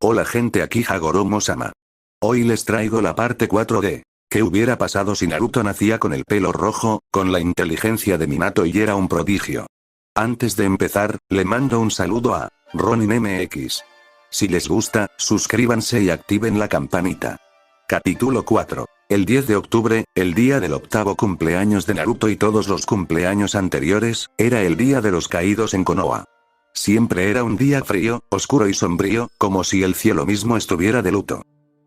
Hola gente, aquí Hagoromo-sama. Hoy les traigo la parte 4 de ¿qué hubiera pasado si Naruto nacía con el pelo rojo, con la inteligencia de Minato y era un prodigio? Antes de empezar, le mando un saludo a Ronin MX. Si les gusta, suscríbanse y activen la campanita. Capítulo 4. El 10 de octubre, el día del octavo cumpleaños de Naruto y todos los cumpleaños anteriores, era el día de los caídos en Konoha. Siempre era un día frío, oscuro y sombrío, como si el cielo mismo estuviera de luto.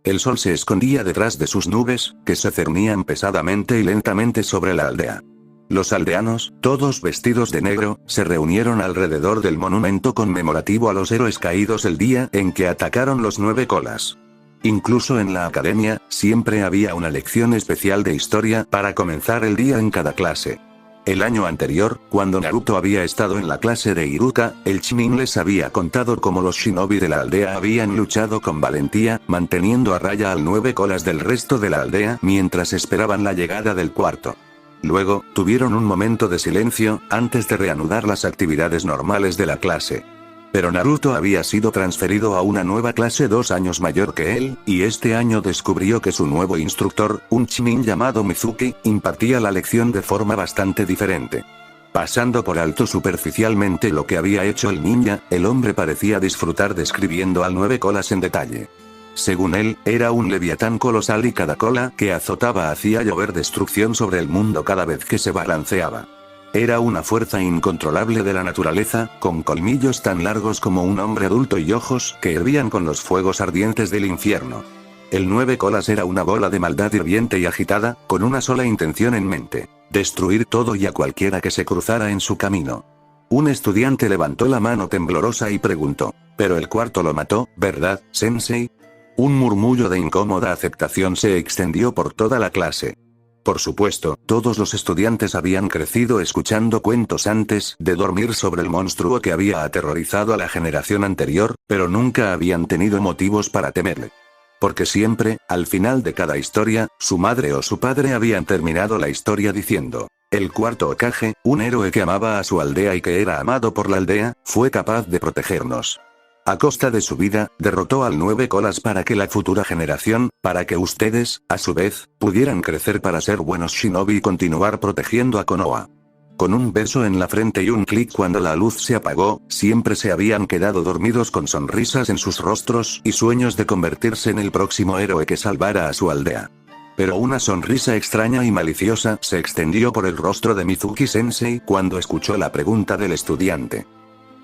El sol se escondía detrás de sus nubes, que se cernían pesadamente y lentamente sobre la aldea. Los aldeanos, todos vestidos de negro, se reunieron alrededor del monumento conmemorativo a los héroes caídos el día en que atacaron los 9 colas. Incluso en la academia, siempre había una lección especial de historia para comenzar el día en cada clase. El año anterior, cuando Naruto había estado en la clase de Iruka, el Chunin les había contado cómo los shinobi de la aldea habían luchado con valentía, manteniendo a raya al 9 colas del resto de la aldea mientras esperaban la llegada del cuarto. Luego, tuvieron un momento de silencio, antes de reanudar las actividades normales de la clase. Pero Naruto había sido transferido a una nueva clase 2 años mayor que él, y este año descubrió que su nuevo instructor, un Chunin llamado Mizuki, impartía la lección de forma bastante diferente. Pasando por alto superficialmente lo que había hecho el ninja, el hombre parecía disfrutar describiendo al 9 colas en detalle. Según él, era un leviatán colosal y cada cola que azotaba hacía llover destrucción sobre el mundo cada vez que se balanceaba. Era una fuerza incontrolable de la naturaleza, con colmillos tan largos como un hombre adulto y ojos que hervían con los fuegos ardientes del infierno. El 9 colas era una bola de maldad hirviente y agitada, con una sola intención en mente: destruir todo y a cualquiera que se cruzara en su camino. Un estudiante levantó la mano temblorosa y preguntó: «Pero el cuarto lo mató, ¿verdad, sensei?». Un murmullo de incómoda aceptación se extendió por toda la clase. Por supuesto, todos los estudiantes habían crecido escuchando cuentos antes de dormir sobre el monstruo que había aterrorizado a la generación anterior, pero nunca habían tenido motivos para temerle. Porque siempre, al final de cada historia, su madre o su padre habían terminado la historia diciendo: el cuarto Hokage, un héroe que amaba a su aldea y que era amado por la aldea, fue capaz de protegernos. A costa de su vida, derrotó al 9 colas para que la futura generación, para que ustedes, a su vez, pudieran crecer para ser buenos shinobi y continuar protegiendo a Konoha. Con un beso en la frente y un clic cuando la luz se apagó, siempre se habían quedado dormidos con sonrisas en sus rostros y sueños de convertirse en el próximo héroe que salvara a su aldea. Pero una sonrisa extraña y maliciosa se extendió por el rostro de Mizuki-sensei cuando escuchó la pregunta del estudiante.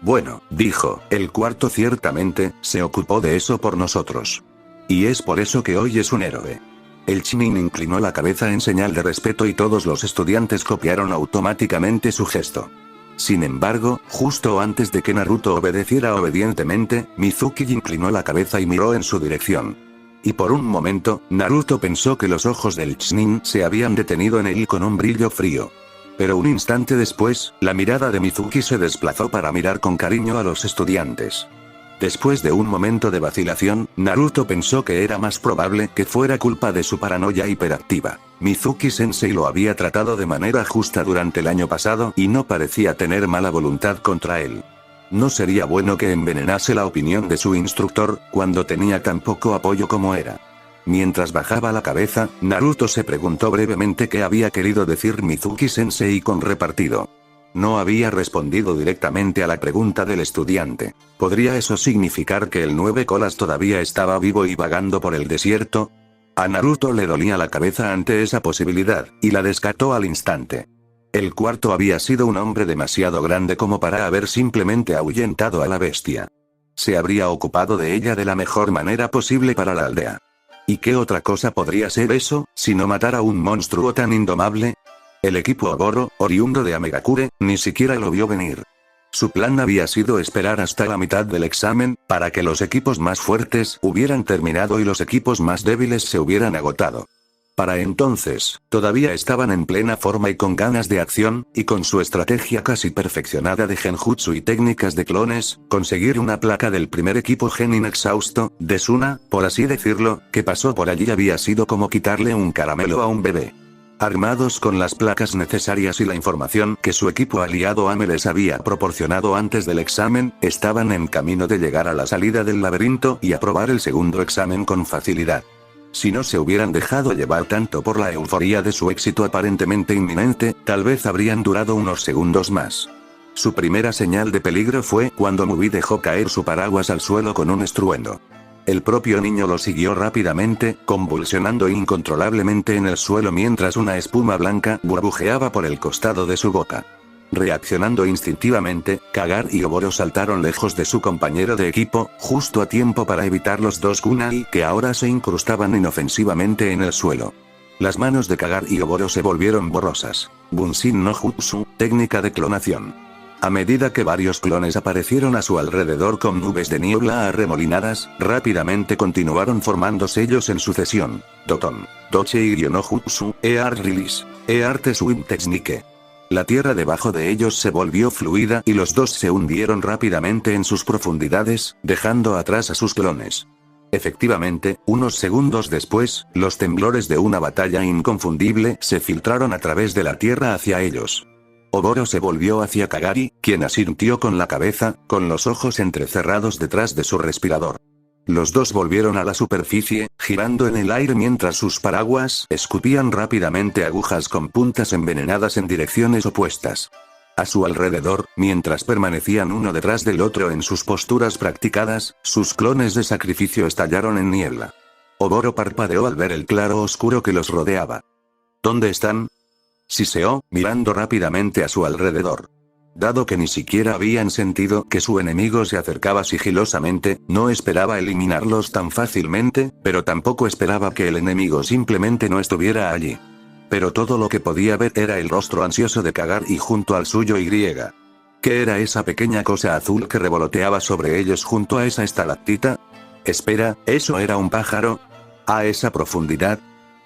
«Bueno», dijo, «el cuarto ciertamente se ocupó de eso por nosotros. Y es por eso que hoy es un héroe». El Chunin inclinó la cabeza en señal de respeto y todos los estudiantes copiaron automáticamente su gesto. Sin embargo, justo antes de que Naruto obedeciera obedientemente, Mizuki inclinó la cabeza y miró en su dirección. Y por un momento, Naruto pensó que los ojos del Chunin se habían detenido en él con un brillo frío. Pero un instante después, la mirada de Mizuki se desplazó para mirar con cariño a los estudiantes. Después de un momento de vacilación, Naruto pensó que era más probable que fuera culpa de su paranoia hiperactiva. Mizuki-sensei lo había tratado de manera justa durante el año pasado y no parecía tener mala voluntad contra él. No sería bueno que envenenase la opinión de su instructor, cuando tenía tan poco apoyo como era. Mientras bajaba la cabeza, Naruto se preguntó brevemente qué había querido decir Mizuki-sensei con repartido. No había respondido directamente a la pregunta del estudiante. ¿Podría eso significar que el 9 colas todavía estaba vivo y vagando por el desierto? A Naruto le dolía la cabeza ante esa posibilidad, y la descartó al instante. El cuarto había sido un hombre demasiado grande como para haber simplemente ahuyentado a la bestia. Se habría ocupado de ella de la mejor manera posible para la aldea. ¿Y qué otra cosa podría ser eso, si no matar a un monstruo tan indomable? El equipo Oboro, oriundo de Amegakure, ni siquiera lo vio venir. Su plan había sido esperar hasta la mitad del examen, para que los equipos más fuertes hubieran terminado y los equipos más débiles se hubieran agotado. Para entonces, todavía estaban en plena forma y con ganas de acción, y con su estrategia casi perfeccionada de genjutsu y técnicas de clones, conseguir una placa del primer equipo genin exhausto, de Suna, por así decirlo, que pasó por allí había sido como quitarle un caramelo a un bebé. Armados con las placas necesarias y la información que su equipo aliado AME les había proporcionado antes del examen, estaban en camino de llegar a la salida del laberinto y aprobar el segundo examen con facilidad. Si no se hubieran dejado llevar tanto por la euforia de su éxito aparentemente inminente, tal vez habrían durado unos segundos más. Su primera señal de peligro fue cuando Mubi dejó caer su paraguas al suelo con un estruendo. El propio niño lo siguió rápidamente, convulsionando incontrolablemente en el suelo mientras una espuma blanca burbujeaba por el costado de su boca. Reaccionando instintivamente, Kagar y Oboro saltaron lejos de su compañero de equipo, justo a tiempo para evitar los dos kunai que ahora se incrustaban inofensivamente en el suelo. Las manos de Kagar y Oboro se volvieron borrosas. Bunshin no Jutsu, técnica de clonación. A medida que varios clones aparecieron a su alrededor con nubes de niebla arremolinadas, rápidamente continuaron formando sellos en sucesión. Doton, Doche Iryo no Jutsu, Eart Release, Eart Swim Technique. La tierra debajo de ellos se volvió fluida y los dos se hundieron rápidamente en sus profundidades, dejando atrás a sus clones. Efectivamente, unos segundos después, los temblores de una batalla inconfundible se filtraron a través de la tierra hacia ellos. Oboro se volvió hacia Kagari, quien asintió con la cabeza, con los ojos entrecerrados detrás de su respirador. Los dos volvieron a la superficie, girando en el aire mientras sus paraguas escupían rápidamente agujas con puntas envenenadas en direcciones opuestas. A su alrededor, mientras permanecían uno detrás del otro en sus posturas practicadas, sus clones de sacrificio estallaron en niebla. Oboro parpadeó al ver el claro oscuro que los rodeaba. ¿Dónde están? Siseó, mirando rápidamente a su alrededor. Dado que ni siquiera habían sentido que su enemigo se acercaba sigilosamente, no esperaba eliminarlos tan fácilmente, pero tampoco esperaba que el enemigo simplemente no estuviera allí. Pero todo lo que podía ver era el rostro ansioso de Kagar y junto al suyo Y. ¿Qué era esa pequeña cosa azul que revoloteaba sobre ellos junto a esa estalactita? Espera, ¿eso era un pájaro? ¿A esa profundidad?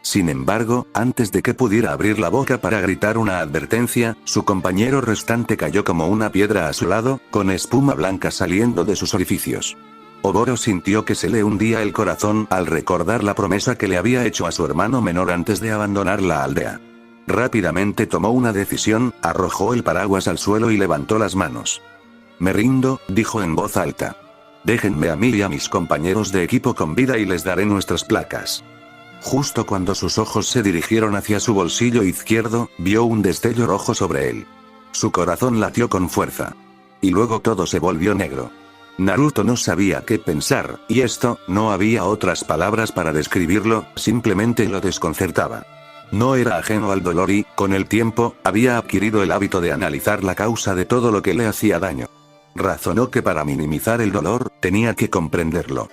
Sin embargo, antes de que pudiera abrir la boca para gritar una advertencia, su compañero restante cayó como una piedra a su lado, con espuma blanca saliendo de sus orificios. Oboro sintió que se le hundía el corazón al recordar la promesa que le había hecho a su hermano menor antes de abandonar la aldea. Rápidamente tomó una decisión, arrojó el paraguas al suelo y levantó las manos. Me rindo, dijo en voz alta. Déjenme a mí y a mis compañeros de equipo con vida y les daré nuestras placas. Justo cuando sus ojos se dirigieron hacia su bolsillo izquierdo, vio un destello rojo sobre él. Su corazón latió con fuerza. Y luego todo se volvió negro. Naruto no sabía qué pensar, y esto, no había otras palabras para describirlo, simplemente lo desconcertaba. No era ajeno al dolor y, con el tiempo, había adquirido el hábito de analizar la causa de todo lo que le hacía daño. Razonó que para minimizar el dolor, tenía que comprenderlo.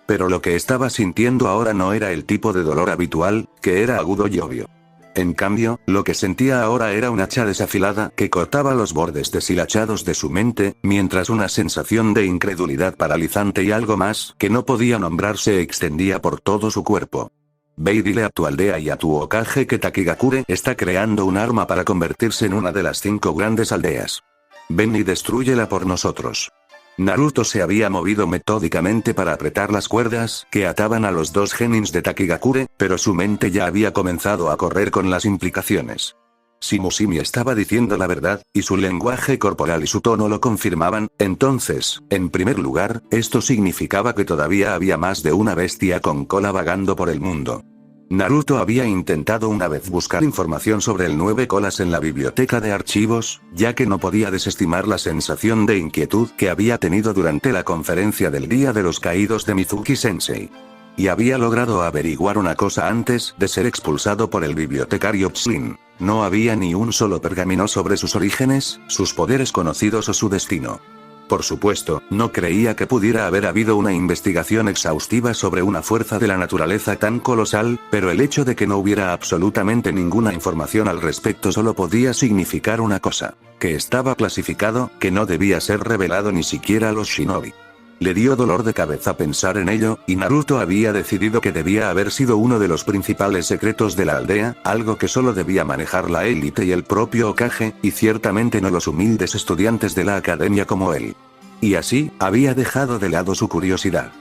Pero lo que estaba sintiendo ahora no era el tipo de dolor habitual, que era agudo y obvio. En cambio, lo que sentía ahora era un hacha desafilada que cortaba los bordes deshilachados de su mente, mientras una sensación de incredulidad paralizante y algo más, que no podía nombrar, se extendía por todo su cuerpo. Ve y dile a tu aldea y a tu Hokage que Takigakure está creando un arma para convertirse en una de las 5 grandes aldeas. Ven y destrúyela por nosotros. Naruto se había movido metódicamente para apretar las cuerdas que ataban a los 2 genins de Takigakure, pero su mente ya había comenzado a correr con las implicaciones. Si Mushimi estaba diciendo la verdad, y su lenguaje corporal y su tono lo confirmaban, entonces, en primer lugar, esto significaba que todavía había más de una bestia con cola vagando por el mundo. Naruto había intentado una vez buscar información sobre el 9 colas en la biblioteca de archivos, ya que no podía desestimar la sensación de inquietud que había tenido durante la conferencia del Día de los Caídos de Mizuki-sensei. Y había logrado averiguar una cosa antes de ser expulsado por el bibliotecario Tslin. No había ni un solo pergamino sobre sus orígenes, sus poderes conocidos o su destino. Por supuesto, no creía que pudiera haber habido una investigación exhaustiva sobre una fuerza de la naturaleza tan colosal, pero el hecho de que no hubiera absolutamente ninguna información al respecto solo podía significar una cosa: que estaba clasificado, que no debía ser revelado ni siquiera a los shinobi. Le dio dolor de cabeza pensar en ello, y Naruto había decidido que debía haber sido uno de los principales secretos de la aldea, algo que solo debía manejar la élite y el propio Hokage, y ciertamente no los humildes estudiantes de la academia como él. Y así, había dejado de lado su curiosidad.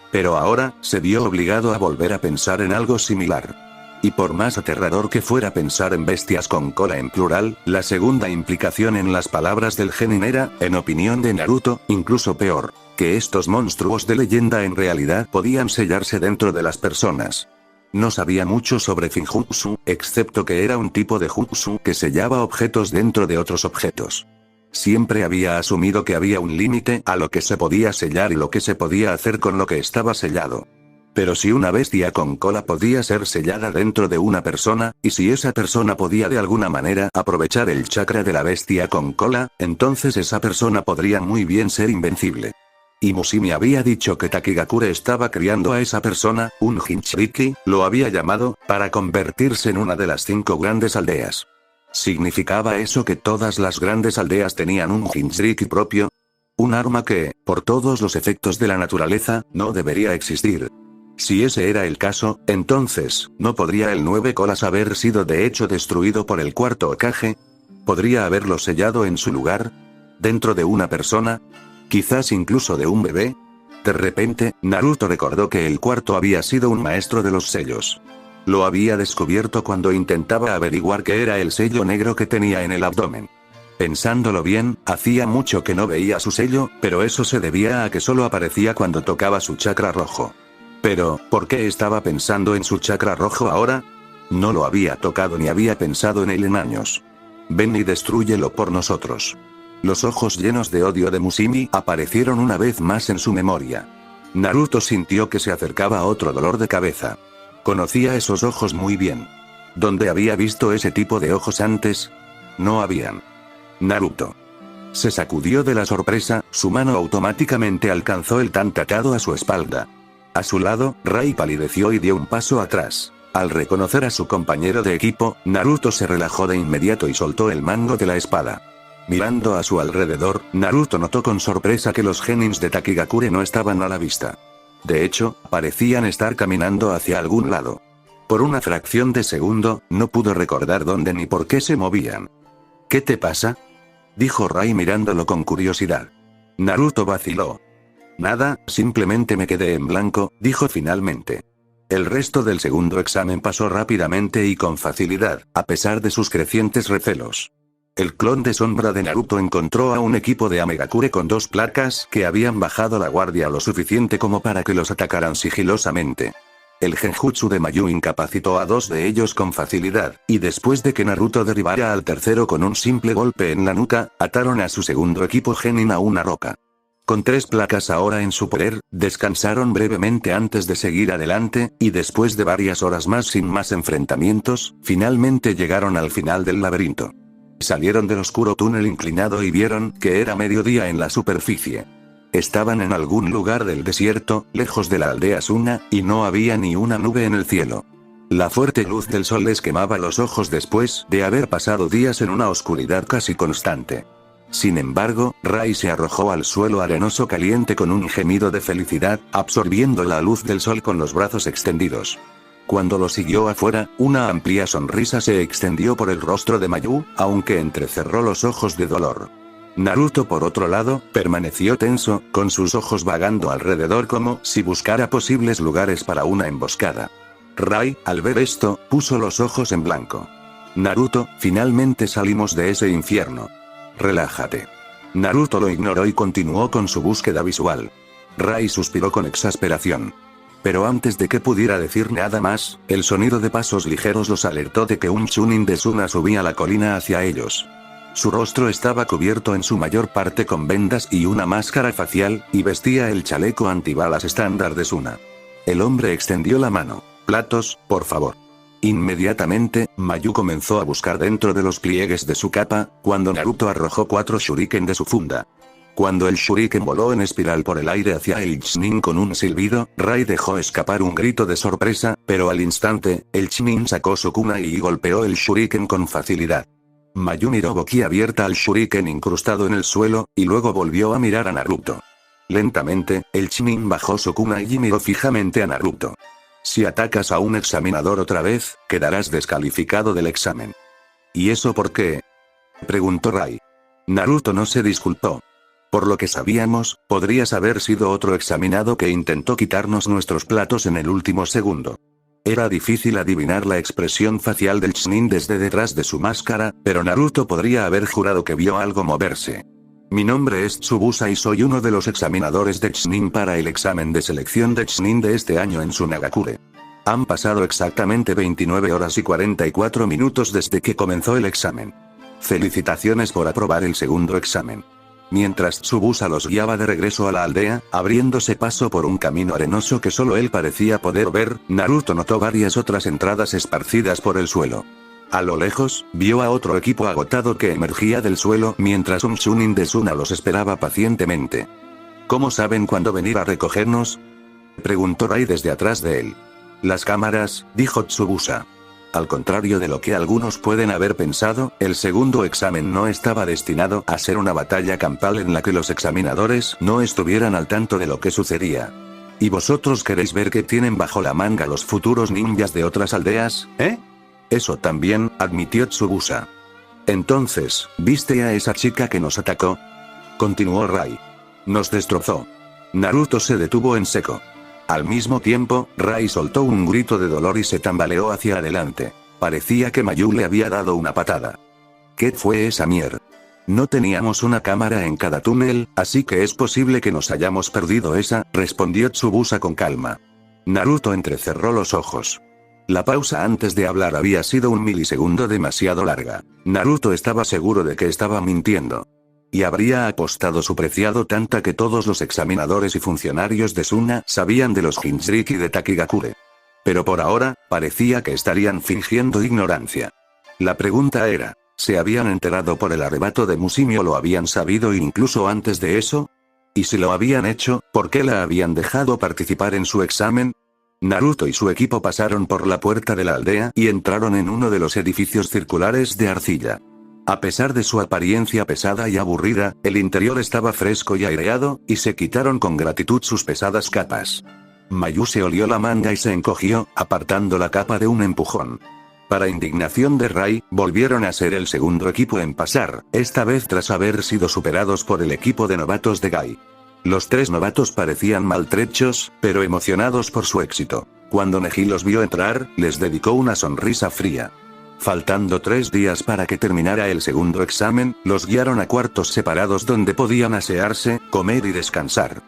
Pero ahora, se vio obligado a volver a pensar en algo similar. Y por más aterrador que fuera pensar en bestias con cola en plural, la segunda implicación en las palabras del genin era, en opinión de Naruto, incluso peor, que estos monstruos de leyenda en realidad podían sellarse dentro de las personas. No sabía mucho sobre Finjutsu, excepto que era un tipo de jutsu que sellaba objetos dentro de otros objetos. Siempre había asumido que había un límite a lo que se podía sellar y lo que se podía hacer con lo que estaba sellado. Pero si una bestia con cola podía ser sellada dentro de una persona, y si esa persona podía de alguna manera aprovechar el chakra de la bestia con cola, entonces esa persona podría muy bien ser invencible. Y Mushimi había dicho que Takigakure estaba criando a esa persona, un Jinchuriki, lo había llamado, para convertirse en una de las 5 grandes aldeas. ¿Significaba eso que todas las grandes aldeas tenían un Jinchuriki propio? Un arma que, por todos los efectos de la naturaleza, no debería existir. Si ese era el caso, entonces, ¿no podría el 9 colas haber sido de hecho destruido por el cuarto Hokage? ¿Podría haberlo sellado en su lugar? ¿Dentro de una persona? ¿Quizás incluso de un bebé? De repente, Naruto recordó que el cuarto había sido un maestro de los sellos. Lo había descubierto cuando intentaba averiguar qué era el sello negro que tenía en el abdomen. Pensándolo bien, hacía mucho que no veía su sello, pero eso se debía a que solo aparecía cuando tocaba su chakra rojo. Pero, ¿por qué estaba pensando en su chakra rojo ahora? No lo había tocado ni había pensado en él en años. Ven y destrúyelo por nosotros. Los ojos llenos de odio de Mushimi aparecieron una vez más en su memoria. Naruto sintió que se acercaba otro dolor de cabeza. Conocía esos ojos muy bien. ¿Dónde había visto ese tipo de ojos antes? No habían. Naruto se sacudió de la sorpresa, su mano automáticamente alcanzó el tan atado a su espalda. A su lado, Rai palideció y dio un paso atrás. Al reconocer a su compañero de equipo, Naruto se relajó de inmediato y soltó el mango de la espada. Mirando a su alrededor, Naruto notó con sorpresa que los genins de Takigakure no estaban a la vista. De hecho, parecían estar caminando hacia algún lado. Por una fracción de segundo, no pudo recordar dónde ni por qué se movían. ¿Qué te pasa?, dijo Rai mirándolo con curiosidad. Naruto vaciló. Nada, simplemente me quedé en blanco, dijo finalmente. El resto del segundo examen pasó rápidamente y con facilidad, a pesar de sus crecientes recelos. El clon de sombra de Naruto encontró a un equipo de Amegakure con 2 placas que habían bajado la guardia lo suficiente como para que los atacaran sigilosamente. El genjutsu de Mayu incapacitó a 2 de ellos con facilidad, y después de que Naruto derribara al tercero con un simple golpe en la nuca, ataron a su segundo equipo genin a una roca. Con 3 placas ahora en su poder, descansaron brevemente antes de seguir adelante, y después de varias horas más sin más enfrentamientos, finalmente llegaron al final del laberinto. Salieron del oscuro túnel inclinado y vieron que era mediodía en la superficie. Estaban en algún lugar del desierto, lejos de la aldea Suna, y no había ni una nube en el cielo. La fuerte luz del sol les quemaba los ojos después de haber pasado días en una oscuridad casi constante. Sin embargo, Rai se arrojó al suelo arenoso caliente con un gemido de felicidad, absorbiendo la luz del sol con los brazos extendidos. Cuando lo siguió afuera, una amplia sonrisa se extendió por el rostro de Mayu, aunque entrecerró los ojos de dolor. Naruto, por otro lado, permaneció tenso, con sus ojos vagando alrededor como si buscara posibles lugares para una emboscada. Rai, al ver esto, puso los ojos en blanco. Naruto, finalmente salimos de ese infierno. Relájate. Naruto lo ignoró y continuó con su búsqueda visual. Rai suspiró con exasperación. Pero antes de que pudiera decir nada más, el sonido de pasos ligeros los alertó de que un chunin de Suna subía la colina hacia ellos. Su rostro estaba cubierto en su mayor parte con vendas y una máscara facial, y vestía el chaleco antibalas estándar de Suna. El hombre extendió la mano. Platos, por favor. Inmediatamente, Mayu comenzó a buscar dentro de los pliegues de su capa, cuando Naruto arrojó 4 shuriken de su funda. Cuando el shuriken voló en espiral por el aire hacia el chunin con un silbido, Rai dejó escapar un grito de sorpresa, pero al instante, el chunin sacó su kunai y golpeó el shuriken con facilidad. Mayu miró boquiabierta al shuriken incrustado en el suelo, y luego volvió a mirar a Naruto. Lentamente, el chunin bajó su kunai y miró fijamente a Naruto. Si atacas a un examinador otra vez, quedarás descalificado del examen. ¿Y eso por qué?, preguntó Rai. Naruto no se disculpó. Por lo que sabíamos, podrías haber sido otro examinado que intentó quitarnos nuestros platos en el último segundo. Era difícil adivinar la expresión facial del Chunin desde detrás de su máscara, pero Naruto podría haber jurado que vio algo moverse. Mi nombre es Tsubusa y soy uno de los examinadores de Chunin para el examen de selección de Chunin de este año en Sunagakure. Han pasado exactamente 29 horas y 44 minutos desde que comenzó el examen. Felicitaciones por aprobar el segundo examen. Mientras Tsubusa los guiaba de regreso a la aldea, abriéndose paso por un camino arenoso que solo él parecía poder ver, Naruto notó varias otras entradas esparcidas por el suelo. A lo lejos, vio a otro equipo agotado que emergía del suelo mientras un Chunin de Suna los esperaba pacientemente. ¿Cómo saben cuándo venir a recogernos?, preguntó Rai desde atrás de él. Las cámaras, dijo Tsubusa. Al contrario de lo que algunos pueden haber pensado, el segundo examen no estaba destinado a ser una batalla campal en la que los examinadores no estuvieran al tanto de lo que sucedía. ¿Y vosotros queréis ver qué tienen bajo la manga los futuros ninjas de otras aldeas, eh? Eso también, admitió Tsubusa. Entonces, ¿viste a esa chica que nos atacó?, continuó Rai. Nos destrozó. Naruto se detuvo en seco. Al mismo tiempo, Rai soltó un grito de dolor y se tambaleó hacia adelante. Parecía que Mayu le había dado una patada. ¿Qué fue esa mierda? No teníamos una cámara en cada túnel, así que es posible que nos hayamos perdido esa, respondió Tsubusa con calma. Naruto entrecerró los ojos. La pausa antes de hablar había sido un milisegundo demasiado larga. Naruto estaba seguro de que estaba mintiendo. Y habría apostado su preciado tanta que todos los examinadores y funcionarios de Suna sabían de los Jinchuriki de Takigakure. Pero por ahora, parecía que estarían fingiendo ignorancia. La pregunta era, ¿se habían enterado por el arrebato de Mushimi o lo habían sabido incluso antes de eso? Y si lo habían hecho, ¿por qué la habían dejado participar en su examen? Naruto y su equipo pasaron por la puerta de la aldea y entraron en uno de los edificios circulares de arcilla. A pesar de su apariencia pesada y aburrida, el interior estaba fresco y aireado, y se quitaron con gratitud sus pesadas capas. Mayu se olió la manga y se encogió, apartando la capa de un empujón. Para indignación de Rai, volvieron a ser el segundo equipo en pasar, esta vez tras haber sido superados por el equipo de novatos de Gai. Los tres novatos parecían maltrechos, pero emocionados por su éxito. Cuando Neji los vio entrar, les dedicó una sonrisa fría. Faltando 3 días para que terminara el segundo examen, los guiaron a cuartos separados donde podían asearse, comer y descansar.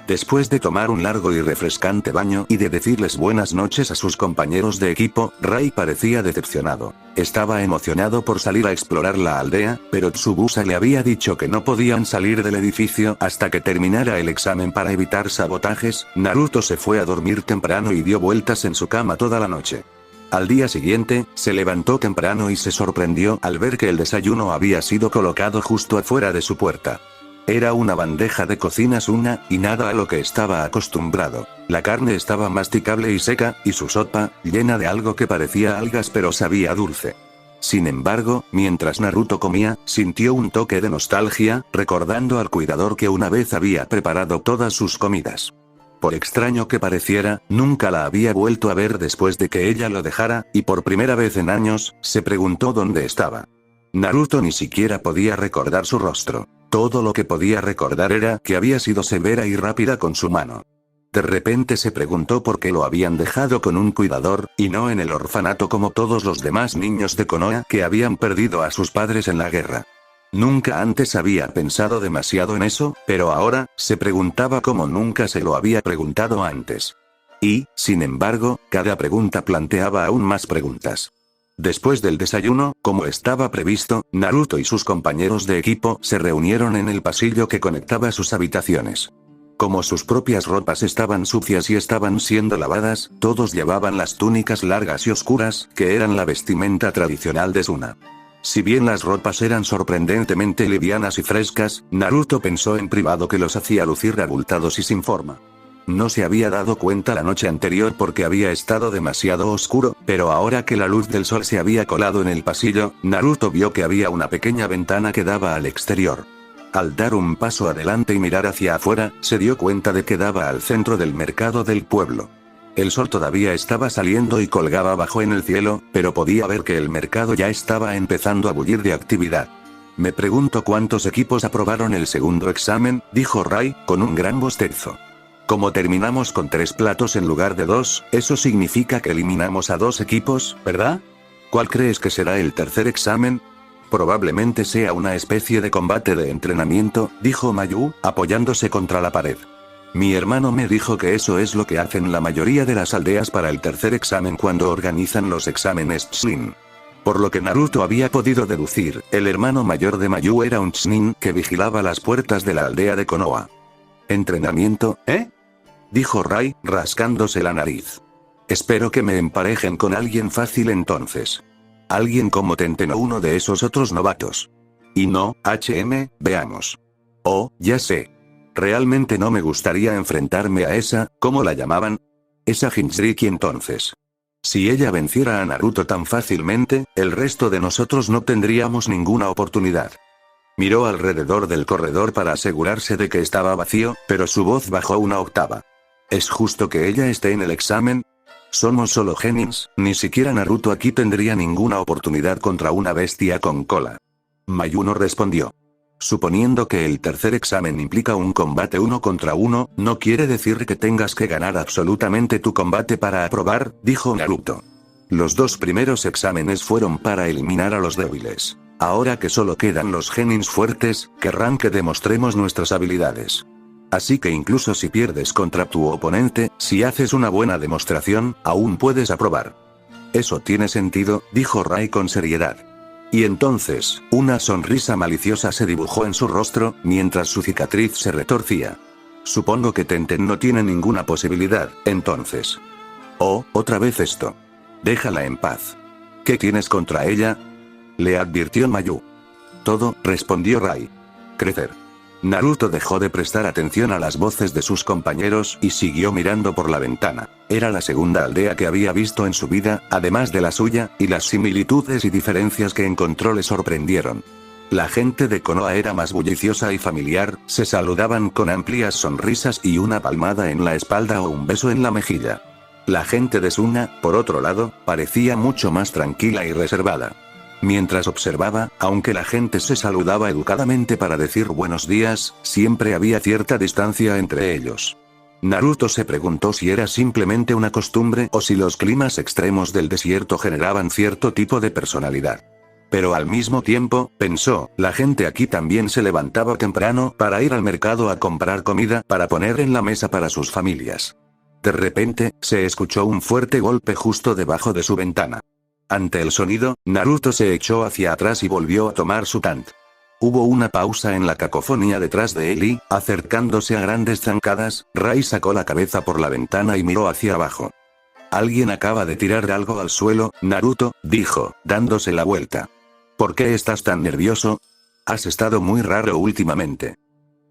Después de tomar un largo y refrescante baño y de decirles buenas noches a sus compañeros de equipo, Rai parecía decepcionado. Estaba emocionado por salir a explorar la aldea, pero Tsubusa le había dicho que no podían salir del edificio hasta que terminara el examen para evitar sabotajes. Naruto se fue a dormir temprano y dio vueltas en su cama toda la noche. Al día siguiente, se levantó temprano y se sorprendió al ver que el desayuno había sido colocado justo afuera de su puerta. Era una bandeja de cocina Suna, y nada a lo que estaba acostumbrado. La carne estaba masticable y seca, y su sopa, llena de algo que parecía algas pero sabía dulce. Sin embargo, mientras Naruto comía, sintió un toque de nostalgia, recordando al cuidador que una vez había preparado todas sus comidas. Por extraño que pareciera, nunca la había vuelto a ver después de que ella lo dejara, y por primera vez en años, se preguntó dónde estaba. Naruto ni siquiera podía recordar su rostro. Todo lo que podía recordar era que había sido severa y rápida con su mano. De repente se preguntó por qué lo habían dejado con un cuidador, y no en el orfanato como todos los demás niños de Konoha que habían perdido a sus padres en la guerra. Nunca antes había pensado demasiado en eso, pero ahora, se preguntaba como nunca se lo había preguntado antes. Y, sin embargo, cada pregunta planteaba aún más preguntas. Después del desayuno, como estaba previsto, Naruto y sus compañeros de equipo se reunieron en el pasillo que conectaba sus habitaciones. Como sus propias ropas estaban sucias y estaban siendo lavadas, todos llevaban las túnicas largas y oscuras, que eran la vestimenta tradicional de Suna. Si bien las ropas eran sorprendentemente livianas y frescas, Naruto pensó en privado que los hacía lucir abultados y sin forma. No se había dado cuenta la noche anterior porque había estado demasiado oscuro, pero ahora que la luz del sol se había colado en el pasillo, Naruto vio que había una pequeña ventana que daba al exterior. Al dar un paso adelante y mirar hacia afuera, se dio cuenta de que daba al centro del mercado del pueblo. El sol todavía estaba saliendo y colgaba bajo en el cielo, pero podía ver que el mercado ya estaba empezando a bullir de actividad. Me pregunto cuántos equipos aprobaron el segundo examen, dijo Rai, con un gran bostezo. Como terminamos con 3 platos en lugar de 2, eso significa que eliminamos a 2 equipos, ¿verdad? ¿Cuál crees que será el tercer examen? Probablemente sea una especie de combate de entrenamiento, dijo Mayu, apoyándose contra la pared. Mi hermano me dijo que eso es lo que hacen la mayoría de las aldeas para el tercer examen cuando organizan los exámenes Chunin. Por lo que Naruto había podido deducir, el hermano mayor de Mayu era un Chunin que vigilaba las puertas de la aldea de Konoha. ¿Entrenamiento, dijo Rai, rascándose la nariz. Espero que me emparejen con alguien fácil entonces. Alguien como Tenten o uno de esos otros novatos. Y no, veamos. Oh, ya sé. Realmente no me gustaría enfrentarme a esa, ¿cómo la llamaban? Esa Jinchuriki entonces. Si ella venciera a Naruto tan fácilmente, el resto de nosotros no tendríamos ninguna oportunidad. Miró alrededor del corredor para asegurarse de que estaba vacío, pero su voz bajó una octava. ¿Es justo que ella esté en el examen? Somos solo genins, ni siquiera Naruto aquí tendría ninguna oportunidad contra una bestia con cola. Mayuno respondió. Suponiendo que el tercer examen implica un combate 1 contra 1, no quiere decir que tengas que ganar absolutamente tu combate para aprobar, dijo Naruto. Los 2 primeros exámenes fueron para eliminar a los débiles. Ahora que solo quedan los genins fuertes, querrán que demostremos nuestras habilidades. Así que incluso si pierdes contra tu oponente, si haces una buena demostración, aún puedes aprobar. Eso tiene sentido, dijo Rai con seriedad. Y entonces, una sonrisa maliciosa se dibujó en su rostro, mientras su cicatriz se retorcía. Supongo que Tenten no tiene ninguna posibilidad, entonces. Oh, otra vez esto. Déjala en paz. ¿Qué tienes contra ella? Le advirtió Mayu. Todo, respondió Rai. Crecer. Naruto dejó de prestar atención a las voces de sus compañeros y siguió mirando por la ventana. Era la segunda aldea que había visto en su vida, además de la suya, y las similitudes y diferencias que encontró le sorprendieron. La gente de Konoha era más bulliciosa y familiar, se saludaban con amplias sonrisas y una palmada en la espalda o un beso en la mejilla. La gente de Suna, por otro lado, parecía mucho más tranquila y reservada. Mientras observaba, aunque la gente se saludaba educadamente para decir buenos días, siempre había cierta distancia entre ellos. Naruto se preguntó si era simplemente una costumbre o si los climas extremos del desierto generaban cierto tipo de personalidad. Pero al mismo tiempo, pensó, la gente aquí también se levantaba temprano para ir al mercado a comprar comida para poner en la mesa para sus familias. De repente, se escuchó un fuerte golpe justo debajo de su ventana. Ante el sonido, Naruto se echó hacia atrás y volvió a tomar su tant. Hubo una pausa en la cacofonía detrás de él y, acercándose a grandes zancadas, Rai sacó la cabeza por la ventana y miró hacia abajo. Alguien acaba de tirar algo al suelo, Naruto, dijo, dándose la vuelta. ¿Por qué estás tan nervioso? Has estado muy raro últimamente.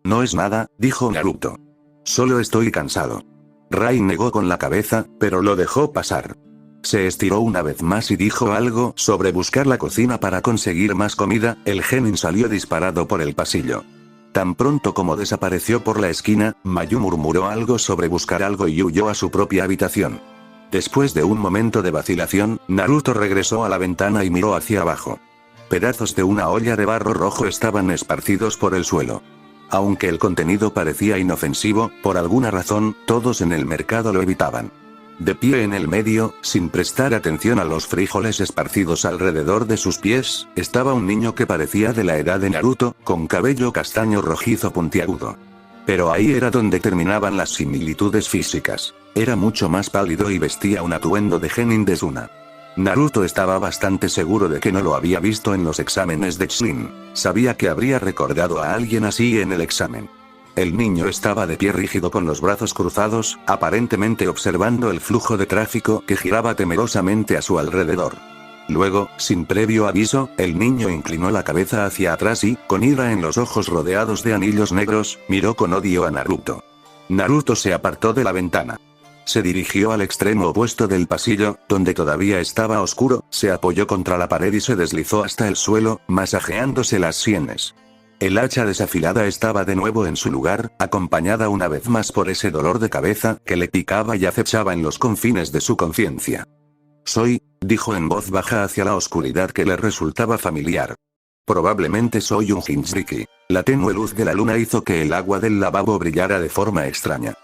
No es nada, dijo Naruto. Solo estoy cansado. Rai negó con la cabeza, pero lo dejó pasar. Se estiró una vez más y dijo algo sobre buscar la cocina para conseguir más comida. El genin salió disparado por el pasillo. Tan pronto como desapareció por la esquina, Mayu murmuró algo sobre buscar algo y huyó a su propia habitación. Después de un momento de vacilación, Naruto regresó a la ventana y miró hacia abajo. Pedazos de una olla de barro rojo estaban esparcidos por el suelo. Aunque el contenido parecía inofensivo, por alguna razón, todos en el mercado lo evitaban. De pie en el medio, sin prestar atención a los frijoles esparcidos alrededor de sus pies, estaba un niño que parecía de la edad de Naruto, con cabello castaño rojizo puntiagudo. Pero ahí era donde terminaban las similitudes físicas. Era mucho más pálido y vestía un atuendo de genin de Suna. Naruto estaba bastante seguro de que no lo había visto en los exámenes de Chunin. Sabía que habría recordado a alguien así en el examen. El niño estaba de pie rígido con los brazos cruzados, aparentemente observando el flujo de tráfico que giraba temerosamente a su alrededor. Luego, sin previo aviso, el niño inclinó la cabeza hacia atrás y, con ira en los ojos rodeados de anillos negros, miró con odio a Naruto. Naruto se apartó de la ventana. Se dirigió al extremo opuesto del pasillo, donde todavía estaba oscuro, se apoyó contra la pared y se deslizó hasta el suelo, masajeándose las sienes. El hacha desafilada estaba de nuevo en su lugar, acompañada una vez más por ese dolor de cabeza que le picaba y acechaba en los confines de su conciencia. Dijo en voz baja hacia la oscuridad que le resultaba familiar. Probablemente soy un Jinchuriki. La tenue luz de la luna hizo que el agua del lavabo brillara de forma extraña.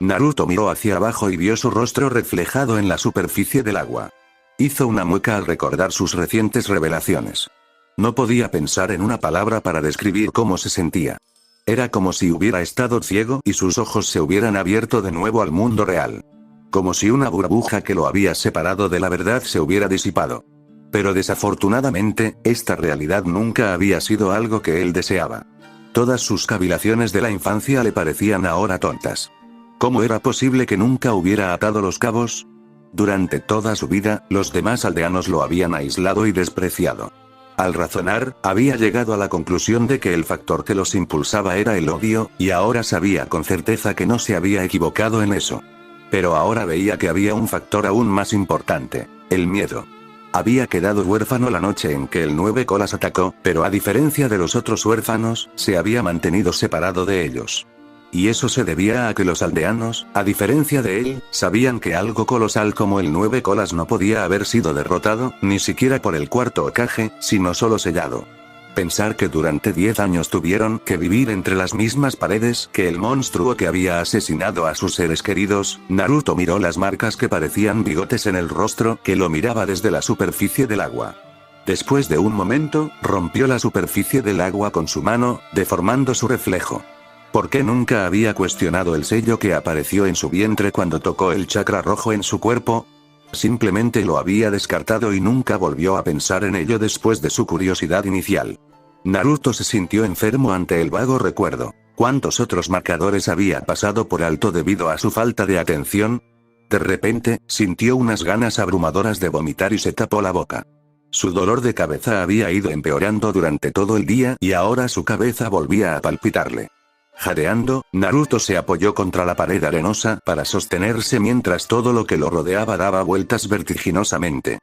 Naruto miró hacia abajo y vio su rostro reflejado en la superficie del agua. Hizo una mueca al recordar sus recientes revelaciones. No podía pensar en una palabra para describir cómo se sentía. Era como si hubiera estado ciego y sus ojos se hubieran abierto de nuevo al mundo real. Como si una burbuja que lo había separado de la verdad se hubiera disipado. Pero desafortunadamente, esta realidad nunca había sido algo que él deseaba. Todas sus cavilaciones de la infancia le parecían ahora tontas. ¿Cómo era posible que nunca hubiera atado los cabos? Durante toda su vida, los demás aldeanos lo habían aislado y despreciado. Al razonar, había llegado a la conclusión de que el factor que los impulsaba era el odio, y ahora sabía con certeza que no se había equivocado en eso. Pero ahora veía que había un factor aún más importante: el miedo. Había quedado huérfano la noche en que el 9 colas atacó, pero a diferencia de los otros huérfanos, se había mantenido separado de ellos. Y eso se debía a que los aldeanos, a diferencia de él, sabían que algo colosal como el 9 colas no podía haber sido derrotado, ni siquiera por el cuarto Hokage, sino solo sellado. Pensar que durante 10 años tuvieron que vivir entre las mismas paredes que el monstruo que había asesinado a sus seres queridos. Naruto miró las marcas que parecían bigotes en el rostro que lo miraba desde la superficie del agua. Después de un momento, rompió la superficie del agua con su mano, deformando su reflejo. ¿Por qué nunca había cuestionado el sello que apareció en su vientre cuando tocó el chakra rojo en su cuerpo? Simplemente lo había descartado y nunca volvió a pensar en ello después de su curiosidad inicial. Naruto se sintió enfermo ante el vago recuerdo. ¿Cuántos otros marcadores había pasado por alto debido a su falta de atención? De repente, sintió unas ganas abrumadoras de vomitar y se tapó la boca. Su dolor de cabeza había ido empeorando durante todo el día y ahora su cabeza volvía a palpitarle. Jadeando, Naruto se apoyó contra la pared arenosa para sostenerse mientras todo lo que lo rodeaba daba vueltas vertiginosamente.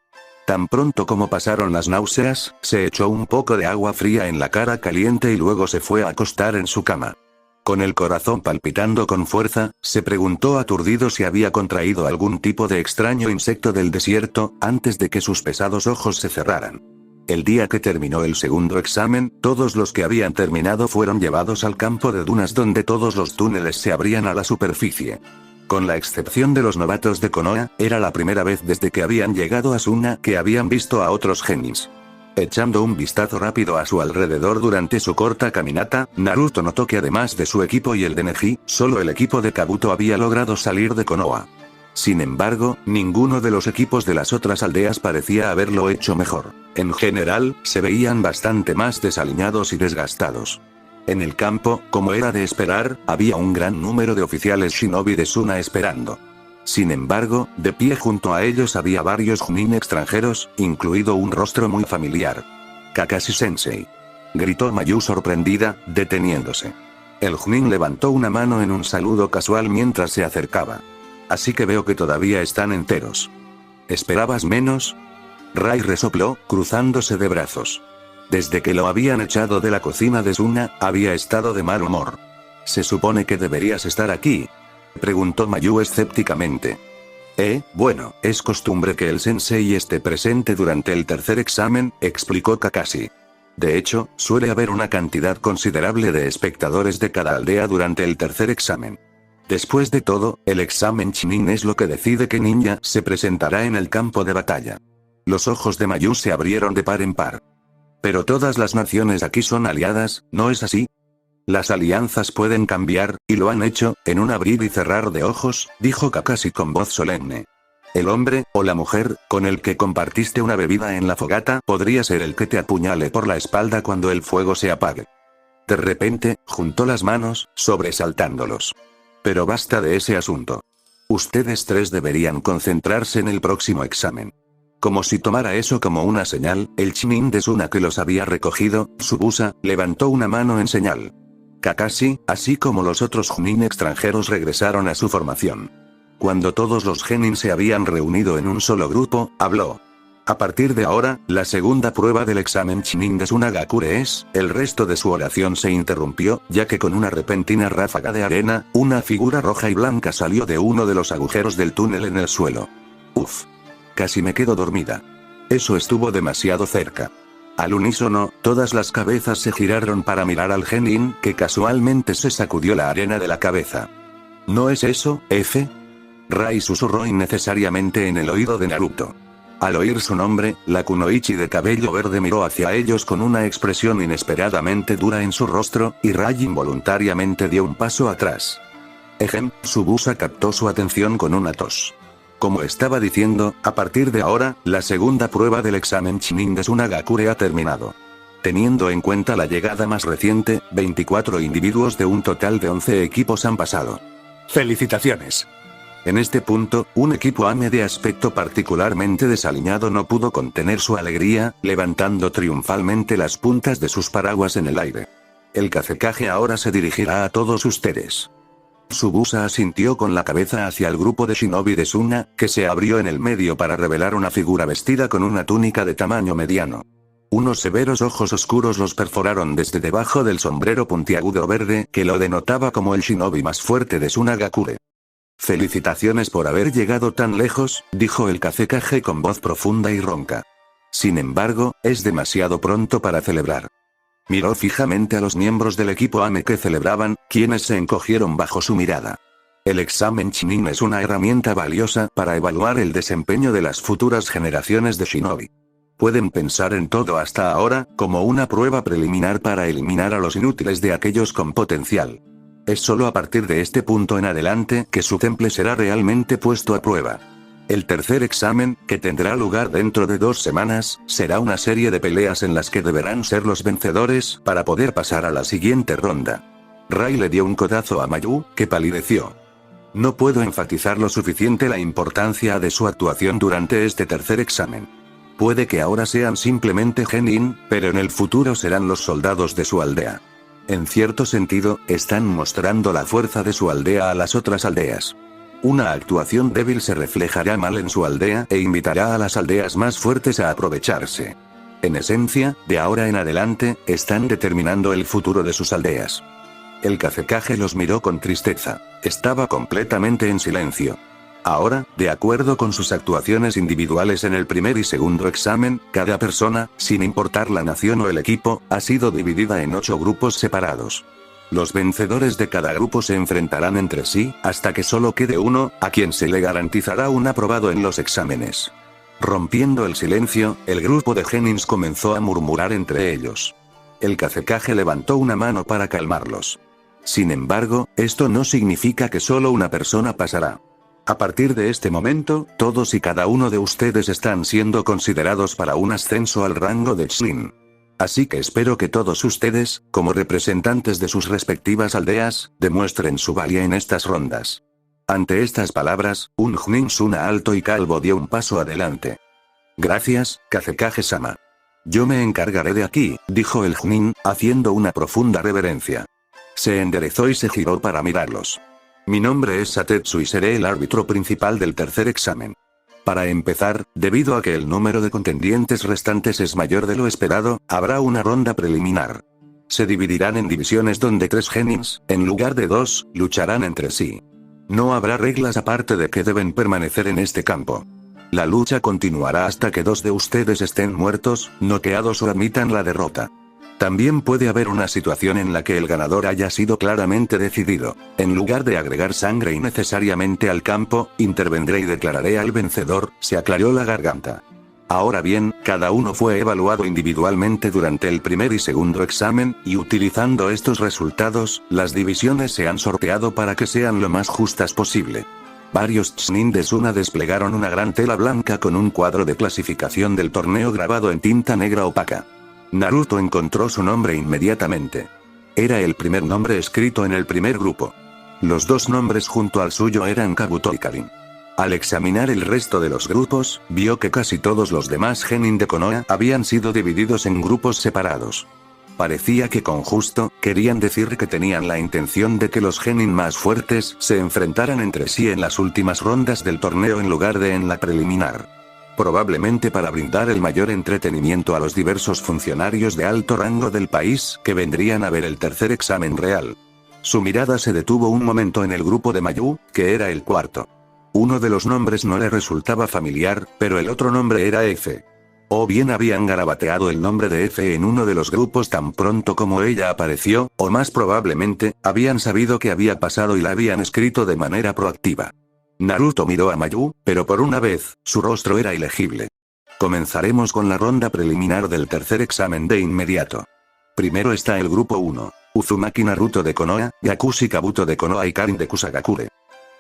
Tan pronto como pasaron las náuseas, se echó un poco de agua fría en la cara caliente y luego se fue a acostar en su cama. Con el corazón palpitando con fuerza, se preguntó aturdido si había contraído algún tipo de extraño insecto del desierto, antes de que sus pesados ojos se cerraran. El día que terminó el segundo examen, todos los que habían terminado fueron llevados al campo de dunas donde todos los túneles se abrían a la superficie. Con la excepción de los novatos de Konoha, era la primera vez desde que habían llegado a Suna que habían visto a otros genins. Echando un vistazo rápido a su alrededor durante su corta caminata, Naruto notó que además de su equipo y el de Neji, solo el equipo de Kabuto había logrado salir de Konoha. Sin embargo, ninguno de los equipos de las otras aldeas parecía haberlo hecho mejor. En general, se veían bastante más desaliñados y desgastados. En el campo, como era de esperar, había un gran número de oficiales shinobi de Suna esperando. Sin embargo, de pie junto a ellos había varios Chunin extranjeros, incluido un rostro muy familiar. «Kakashi-sensei», gritó Mayu sorprendida, deteniéndose. El Chunin levantó una mano en un saludo casual mientras se acercaba. «Así que veo que todavía están enteros». «¿Esperabas menos?». Rai resopló, cruzándose de brazos. Desde que lo habían echado de la cocina de Suna, había estado de mal humor. «Se supone que deberías estar aquí», preguntó Mayu escépticamente. Bueno, es costumbre que el sensei esté presente durante el tercer examen», explicó Kakashi. De hecho, suele haber una cantidad considerable de espectadores de cada aldea durante el tercer examen. Después de todo, el examen Chunin es lo que decide qué ninja se presentará en el campo de batalla. Los ojos de Mayu se abrieron de par en par. «Pero todas las naciones aquí son aliadas, ¿no es así?». «Las alianzas pueden cambiar, y lo han hecho, en un abrir y cerrar de ojos», dijo Kakashi con voz solemne. «El hombre, o la mujer, con el que compartiste una bebida en la fogata, podría ser el que te apuñale por la espalda cuando el fuego se apague». De repente, juntó las manos, sobresaltándolos. «Pero basta de ese asunto. Ustedes tres deberían concentrarse en el próximo examen». Como si tomara eso como una señal, el Chunin de Suna que los había recogido, Tsubusa, levantó una mano en señal. Kakashi, así como los otros Chunin extranjeros regresaron a su formación. Cuando todos los genin se habían reunido en un solo grupo, habló. «A partir de ahora, la segunda prueba del examen Chunin de Sunagakure es». El resto de su oración se interrumpió, ya que con una repentina ráfaga de arena, una figura roja y blanca salió de uno de los agujeros del túnel en el suelo. «Uf. Casi me quedo dormida». Eso estuvo demasiado cerca. Al unísono, todas las cabezas se giraron para mirar al genin, que casualmente se sacudió la arena de la cabeza. ¿No es eso, F? Rai susurró innecesariamente en el oído de Naruto. Al oír su nombre, la kunoichi de cabello verde miró hacia ellos con una expresión inesperadamente dura en su rostro, y Rai involuntariamente dio un paso atrás. Ejem, Subusa captó su atención con una tos. Como estaba diciendo, a partir de ahora, la segunda prueba del examen Chunin de Tsunagakure ha terminado. Teniendo en cuenta la llegada más reciente, 24 individuos de un total de 11 equipos han pasado. ¡Felicitaciones! En este punto, un equipo AME de aspecto particularmente desaliñado no pudo contener su alegría, levantando triunfalmente las puntas de sus paraguas en el aire. El Kazekage ahora se dirigirá a todos ustedes. Subusa asintió con la cabeza hacia el grupo de shinobi de Suna, que se abrió en el medio para revelar una figura vestida con una túnica de tamaño mediano. Unos severos ojos oscuros los perforaron desde debajo del sombrero puntiagudo verde, que lo denotaba como el shinobi más fuerte de Tsunagakure. Felicitaciones por haber llegado tan lejos, dijo el Kazekage con voz profunda y ronca. Sin embargo, es demasiado pronto para celebrar. Miró fijamente a los miembros del equipo AME que celebraban, quienes se encogieron bajo su mirada. El examen Chunin es una herramienta valiosa para evaluar el desempeño de las futuras generaciones de shinobi. Pueden pensar en todo hasta ahora, como una prueba preliminar para eliminar a los inútiles de aquellos con potencial. Es solo a partir de este punto en adelante que su temple será realmente puesto a prueba. El tercer examen, que tendrá lugar dentro de 2 semanas, será una serie de peleas en las que deberán ser los vencedores para poder pasar a la siguiente ronda. Rai le dio un codazo a Mayu, que palideció. No puedo enfatizar lo suficiente la importancia de su actuación durante este tercer examen. Puede que ahora sean simplemente genin, pero en el futuro serán los soldados de su aldea. En cierto sentido, están mostrando la fuerza de su aldea a las otras aldeas. Una actuación débil se reflejará mal en su aldea e invitará a las aldeas más fuertes a aprovecharse. En esencia, de ahora en adelante, están determinando el futuro de sus aldeas. El Kazekage los miró con tristeza. Estaba completamente en silencio. Ahora, de acuerdo con sus actuaciones individuales en el primer y segundo examen, cada persona, sin importar la nación o el equipo, ha sido dividida en 8 grupos separados. Los vencedores de cada grupo se enfrentarán entre sí, hasta que solo quede uno, a quien se le garantizará un aprobado en los exámenes. Rompiendo el silencio, el grupo de genins comenzó a murmurar entre ellos. El Kazekage levantó una mano para calmarlos. Sin embargo, esto no significa que solo una persona pasará. A partir de este momento, todos y cada uno de ustedes están siendo considerados para un ascenso al rango de Chunin. Así que espero que todos ustedes, como representantes de sus respectivas aldeas, demuestren su valía en estas rondas. Ante estas palabras, un Chunin Suna alto y calvo dio un paso adelante. Gracias, Kazekage-sama. Yo me encargaré de aquí, dijo el Chunin, haciendo una profunda reverencia. Se enderezó y se giró para mirarlos. Mi nombre es Satetsu y seré el árbitro principal del tercer examen. Para empezar, debido a que el número de contendientes restantes es mayor de lo esperado, habrá una ronda preliminar. Se dividirán en divisiones donde 3 genins, en lugar de 2, lucharán entre sí. No habrá reglas aparte de que deben permanecer en este campo. La lucha continuará hasta que 2 de ustedes estén muertos, noqueados o admitan la derrota. También puede haber una situación en la que el ganador haya sido claramente decidido. En lugar de agregar sangre innecesariamente al campo, intervendré y declararé al vencedor, se aclaró la garganta. Ahora bien, cada uno fue evaluado individualmente durante el primer y segundo examen, y utilizando estos resultados, las divisiones se han sorteado para que sean lo más justas posible. Varios Chunin de Suna desplegaron una gran tela blanca con un cuadro de clasificación del torneo grabado en tinta negra opaca. Naruto encontró su nombre inmediatamente. Era el primer nombre escrito en el primer grupo. Los 2 nombres junto al suyo eran Kabuto y Karin. Al examinar el resto de los grupos, vio que casi todos los demás genin de Konoha habían sido divididos en grupos separados. Parecía que con justo, querían decir que tenían la intención de que los genin más fuertes se enfrentaran entre sí en las últimas rondas del torneo en lugar de en la preliminar. Probablemente para brindar el mayor entretenimiento a los diversos funcionarios de alto rango del país que vendrían a ver el tercer examen real. Su mirada se detuvo un momento en el grupo de Mayu, que era el cuarto. Uno de los nombres no le resultaba familiar, pero el otro nombre era F. O bien habían garabateado el nombre de F en uno de los grupos tan pronto como ella apareció, o más probablemente, habían sabido que había pasado y la habían escrito de manera proactiva. Naruto miró a Mayu, pero por una vez, su rostro era ilegible. Comenzaremos con la ronda preliminar del tercer examen de inmediato. Primero está el grupo 1. Uzumaki Naruto de Konoha, Yakushi Kabuto de Konoha y Karin de Kusagakure.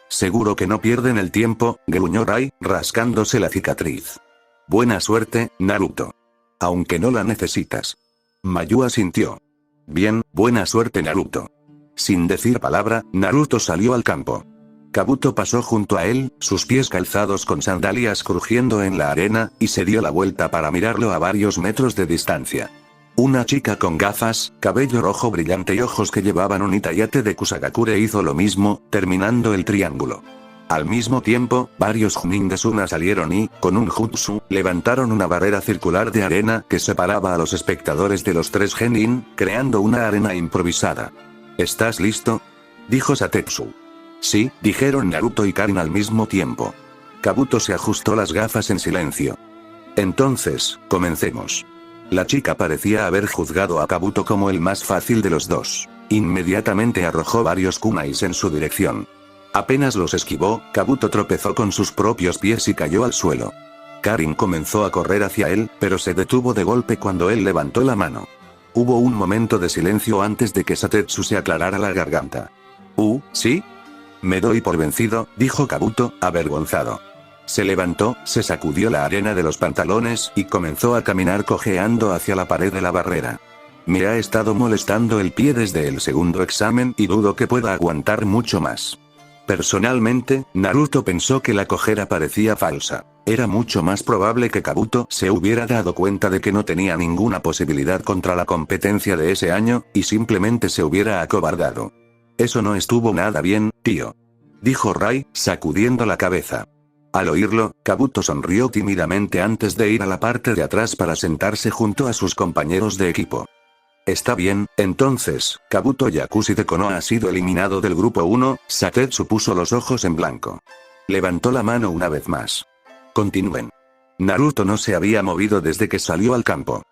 Seguro que no pierden el tiempo, gruñó Rai, rascándose la cicatriz. Buena suerte, Naruto. Aunque no la necesitas. Mayu asintió. Bien, buena suerte Naruto. Sin decir palabra, Naruto salió al campo. Kabuto pasó junto a él, sus pies calzados con sandalias crujiendo en la arena, y se dio la vuelta para mirarlo a varios metros de distancia. Una chica con gafas, cabello rojo brillante y ojos que llevaban un itayate de Kusagakure hizo lo mismo, terminando el triángulo. Al mismo tiempo, varios Chunin de Suna salieron y, con un jutsu, levantaron una barrera circular de arena que separaba a los espectadores de los tres genin, creando una arena improvisada. ¿Estás listo?, dijo Satetsu. Sí, dijeron Naruto y Karin al mismo tiempo. Kabuto se ajustó las gafas en silencio. Entonces, comencemos. La chica parecía haber juzgado a Kabuto como el más fácil de los dos. Inmediatamente arrojó varios kunais en su dirección. Apenas los esquivó, Kabuto tropezó con sus propios pies y cayó al suelo. Karin comenzó a correr hacia él, pero se detuvo de golpe cuando él levantó la mano. Hubo un momento de silencio antes de que Satetsu se aclarara la garganta. ¿Sí? Me doy por vencido, dijo Kabuto, avergonzado. Se levantó, se sacudió la arena de los pantalones y comenzó a caminar cojeando hacia la pared de la barrera. Me ha estado molestando el pie desde el segundo examen y dudo que pueda aguantar mucho más. Personalmente, Naruto pensó que la cojera parecía falsa. Era mucho más probable que Kabuto se hubiera dado cuenta de que no tenía ninguna posibilidad contra la competencia de ese año, y simplemente se hubiera acobardado. Eso no estuvo nada bien, tío, dijo Rai, sacudiendo la cabeza. Al oírlo, Kabuto sonrió tímidamente antes de ir a la parte de atrás para sentarse junto a sus compañeros de equipo. Está bien, entonces, Kabuto Yakushi de Konoha ha sido eliminado del grupo 1, Satetsu puso los ojos en blanco. Levantó la mano una vez más. Continúen. Naruto no se había movido desde que salió al campo.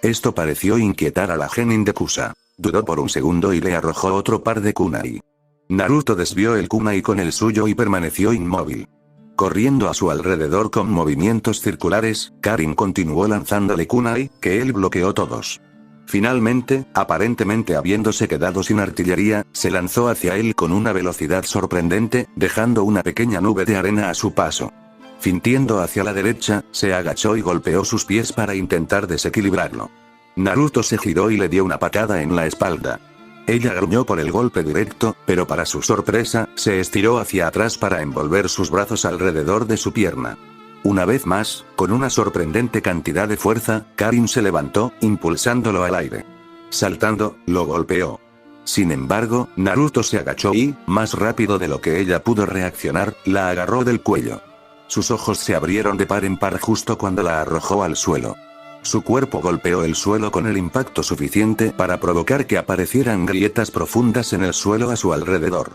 Esto pareció inquietar a la genin de Kusa. Dudó por un segundo y le arrojó otro par de kunai. Naruto desvió el kunai con el suyo y permaneció inmóvil. Corriendo a su alrededor con movimientos circulares, Karin continuó lanzándole kunai, que él bloqueó todos. Finalmente, aparentemente habiéndose quedado sin artillería, se lanzó hacia él con una velocidad sorprendente, dejando una pequeña nube de arena a su paso. Fintiendo hacia la derecha, se agachó y golpeó sus pies para intentar desequilibrarlo. Naruto se giró y le dio una patada en la espalda. Ella gruñó por el golpe directo, pero para su sorpresa, se estiró hacia atrás para envolver sus brazos alrededor de su pierna. Una vez más, con una sorprendente cantidad de fuerza, Karin se levantó, impulsándolo al aire. Saltando, lo golpeó. Sin embargo, Naruto se agachó y, más rápido de lo que ella pudo reaccionar, la agarró del cuello. Sus ojos se abrieron de par en par justo cuando la arrojó al suelo. Su cuerpo golpeó el suelo con el impacto suficiente para provocar que aparecieran grietas profundas en el suelo a su alrededor.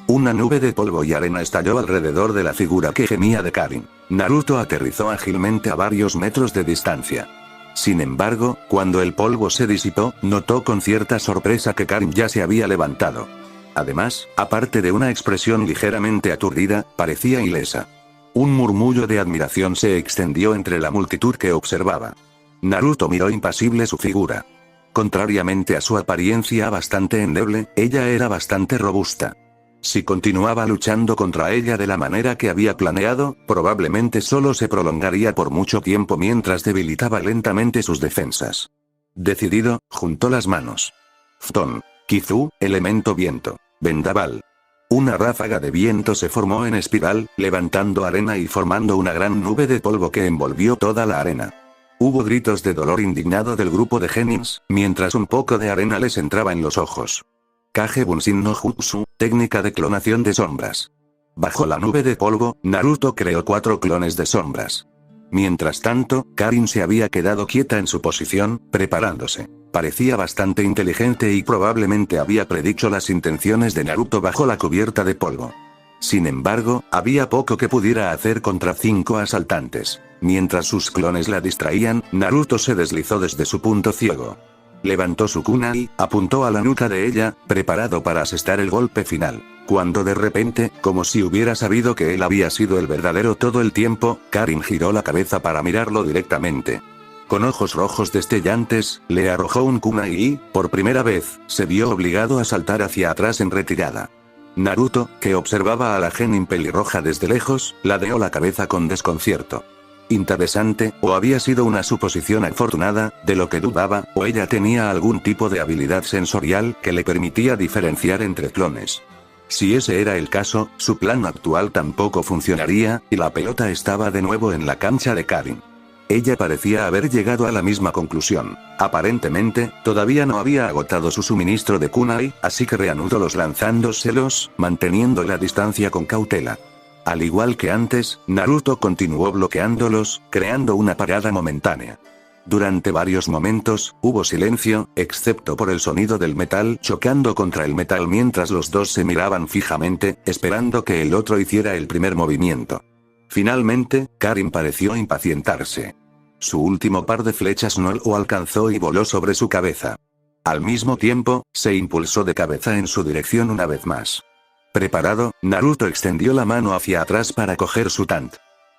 Una nube de polvo y arena estalló alrededor de la figura que gemía de Karin. Naruto aterrizó ágilmente a varios metros de distancia. Sin embargo, cuando el polvo se disipó, notó con cierta sorpresa que Karin ya se había levantado. Además, aparte de una expresión ligeramente aturdida, parecía ilesa. Un murmullo de admiración se extendió entre la multitud que observaba. Naruto miró impasible su figura. Contrariamente a su apariencia bastante endeble, ella era bastante robusta. Si continuaba luchando contra ella de la manera que había planeado, probablemente solo se prolongaría por mucho tiempo mientras debilitaba lentamente sus defensas. Decidido, juntó las manos. Fton. Kizu, elemento viento. Vendaval. Una ráfaga de viento se formó en espiral, levantando arena y formando una gran nube de polvo que envolvió toda la arena. Hubo gritos de dolor indignado del grupo de genins, mientras un poco de arena les entraba en los ojos. Kage Bunshin no Jutsu, técnica de clonación de sombras. Bajo la nube de polvo, Naruto creó 4 clones de sombras. Mientras tanto, Karin se había quedado quieta en su posición, preparándose. Parecía bastante inteligente y probablemente había predicho las intenciones de Naruto bajo la cubierta de polvo. Sin embargo, había poco que pudiera hacer contra 5 asaltantes. Mientras sus clones la distraían, Naruto se deslizó desde su punto ciego. Levantó su kunai, apuntó a la nuca de ella, preparado para asestar el golpe final. Cuando de repente, como si hubiera sabido que él había sido el verdadero todo el tiempo, Karin giró la cabeza para mirarlo directamente. Con ojos rojos destellantes, le arrojó un kunai y, por primera vez, se vio obligado a saltar hacia atrás en retirada. Naruto, que observaba a la genin pelirroja desde lejos, ladeó la cabeza con desconcierto. Interesante, o había sido una suposición afortunada, de lo que dudaba, o ella tenía algún tipo de habilidad sensorial que le permitía diferenciar entre clones. Si ese era el caso, su plan actual tampoco funcionaría, y la pelota estaba de nuevo en la cancha de Karin. Ella parecía haber llegado a la misma conclusión. Aparentemente, todavía no había agotado su suministro de kunai, así que reanudó los lanzándoselos, manteniendo la distancia con cautela. Al igual que antes, Naruto continuó bloqueándolos, creando una parada momentánea. Durante varios momentos, hubo silencio, excepto por el sonido del metal chocando contra el metal mientras los dos se miraban fijamente, esperando que el otro hiciera el primer movimiento. Finalmente, Karin pareció impacientarse. Su último par de flechas no lo alcanzó y voló sobre su cabeza. Al mismo tiempo, se impulsó de cabeza en su dirección una vez más. Preparado, Naruto extendió la mano hacia atrás para coger su tant.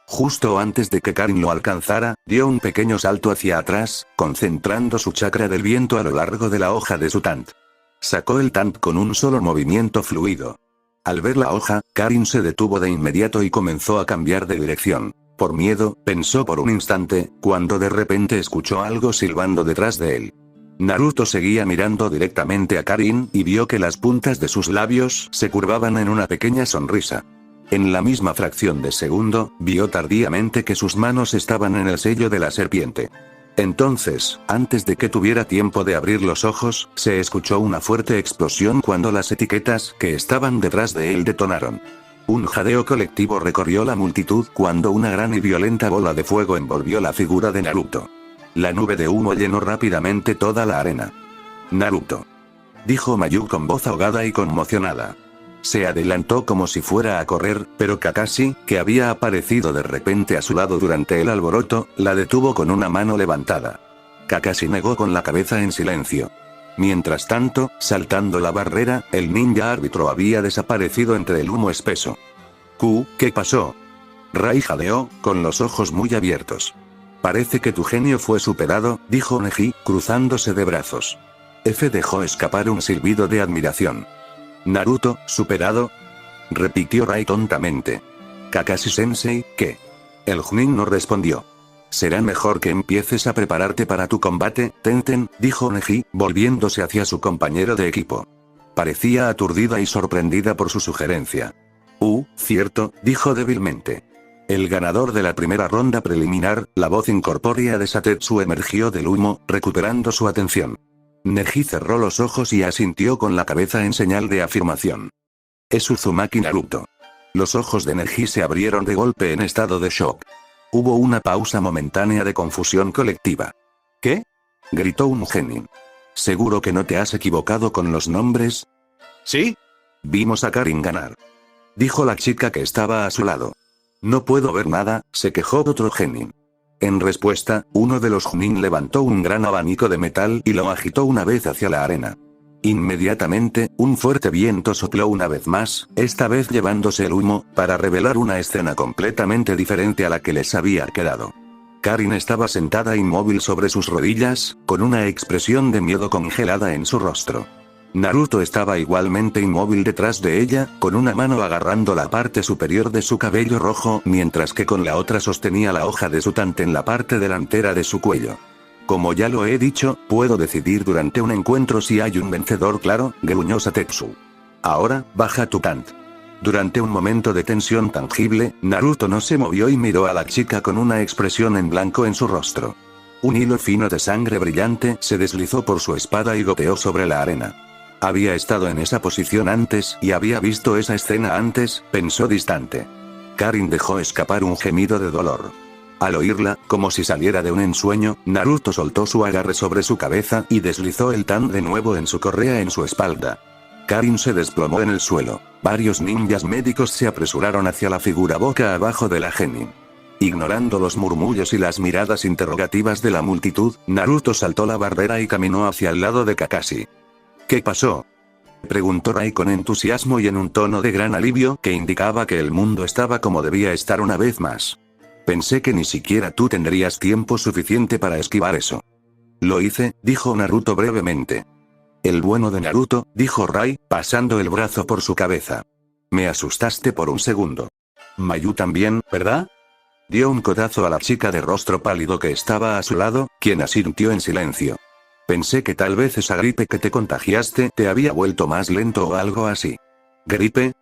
Justo antes de que Karin lo alcanzara, dio un pequeño salto hacia atrás, concentrando su chakra del viento a lo largo de la hoja de su tant. Sacó el tant con un solo movimiento fluido. Al ver la hoja, Karin se detuvo de inmediato y comenzó a cambiar de dirección. Por miedo, pensó por un instante, cuando de repente escuchó algo silbando detrás de él. Naruto seguía mirando directamente a Karin y vio que las puntas de sus labios se curvaban en una pequeña sonrisa. En la misma fracción de segundo, vio tardíamente que sus manos estaban en el sello de la serpiente. Entonces, antes de que tuviera tiempo de abrir los ojos, se escuchó una fuerte explosión cuando las etiquetas que estaban detrás de él detonaron. Un jadeo colectivo recorrió la multitud cuando una gran y violenta bola de fuego envolvió la figura de Naruto. La nube de humo llenó rápidamente toda la arena. «Naruto», dijo Mayu con voz ahogada y conmocionada. Se adelantó como si fuera a correr, pero Kakashi, que había aparecido de repente a su lado durante el alboroto, la detuvo con una mano levantada. Kakashi negó con la cabeza en silencio. Mientras tanto, saltando la barrera, el ninja árbitro había desaparecido entre el humo espeso. ¿Qué pasó? Rai jadeó, con los ojos muy abiertos. Parece que tu genio fue superado, dijo Neji, cruzándose de brazos. F dejó escapar un silbido de admiración. ¿Naruto, superado? Repitió Rai tontamente. Kakashi-sensei, ¿qué? El Chunin no respondió. Será mejor que empieces a prepararte para tu combate, Tenten, dijo Neji, volviéndose hacia su compañero de equipo. Parecía aturdida y sorprendida por su sugerencia. Cierto, dijo débilmente. El ganador de la primera ronda preliminar, la voz incorpórea de Satetsu emergió del humo, recuperando su atención. Neji cerró los ojos y asintió con la cabeza en señal de afirmación. Es Uzumaki Naruto. Los ojos de Neji se abrieron de golpe en estado de shock. Hubo una pausa momentánea de confusión colectiva. ¿Qué? Gritó un genin. ¿Seguro que no te has equivocado con los nombres? ¿Sí? Vimos a Karin ganar. Dijo la chica que estaba a su lado. No puedo ver nada, se quejó otro genin. En respuesta, uno de los Chunin levantó un gran abanico de metal y lo agitó una vez hacia la arena. Inmediatamente, un fuerte viento sopló una vez más, esta vez llevándose el humo, para revelar una escena completamente diferente a la que les había quedado. Karin estaba sentada inmóvil sobre sus rodillas, con una expresión de miedo congelada en su rostro. Naruto estaba igualmente inmóvil detrás de ella, con una mano agarrando la parte superior de su cabello rojo, mientras que con la otra sostenía la hoja de su tant en la parte delantera de su cuello. Como ya lo he dicho, puedo decidir durante un encuentro si hay un vencedor claro, gruñó Satetsu. Ahora, baja tu tant. Durante un momento de tensión tangible, Naruto no se movió y miró a la chica con una expresión en blanco en su rostro. Un hilo fino de sangre brillante se deslizó por su espada y goteó sobre la arena. Había estado en esa posición antes y había visto esa escena antes, pensó distante. Karin dejó escapar un gemido de dolor. Al oírla, como si saliera de un ensueño, Naruto soltó su agarre sobre su cabeza y deslizó el tan de nuevo en su correa en su espalda. Karin se desplomó en el suelo. Varios ninjas médicos se apresuraron hacia la figura boca abajo de la genin. Ignorando los murmullos y las miradas interrogativas de la multitud, Naruto saltó la barrera y caminó hacia el lado de Kakashi. ¿Qué pasó?, preguntó Rai con entusiasmo y en un tono de gran alivio que indicaba que el mundo estaba como debía estar una vez más. Pensé que ni siquiera tú tendrías tiempo suficiente para esquivar eso. Lo hice, dijo Naruto brevemente. El bueno de Naruto, dijo Rai, pasando el brazo por su cabeza. Me asustaste por un segundo. Mayu también, ¿verdad? Dio un codazo a la chica de rostro pálido que estaba a su lado, quien asintió en silencio. Pensé que tal vez esa gripe que te contagiaste te había vuelto más lento o algo así. ¿Gripe?,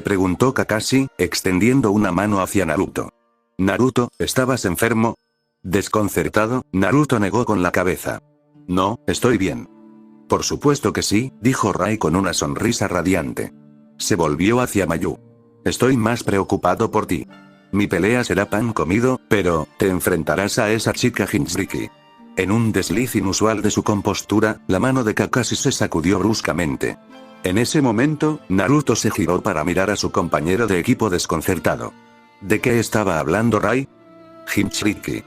preguntó Kakashi, extendiendo una mano hacia Naruto. Naruto, ¿estabas enfermo? Desconcertado, Naruto negó con la cabeza. No, estoy bien. Por supuesto que sí, dijo Rai con una sonrisa radiante. Se volvió hacia Mayu. Estoy más preocupado por ti. Mi pelea será pan comido, pero, te enfrentarás a esa chica Jinchuriki. En un desliz inusual de su compostura, la mano de Kakashi se sacudió bruscamente. En ese momento, Naruto se giró para mirar a su compañero de equipo desconcertado. ¿De qué estaba hablando Rai? Jinchuriki.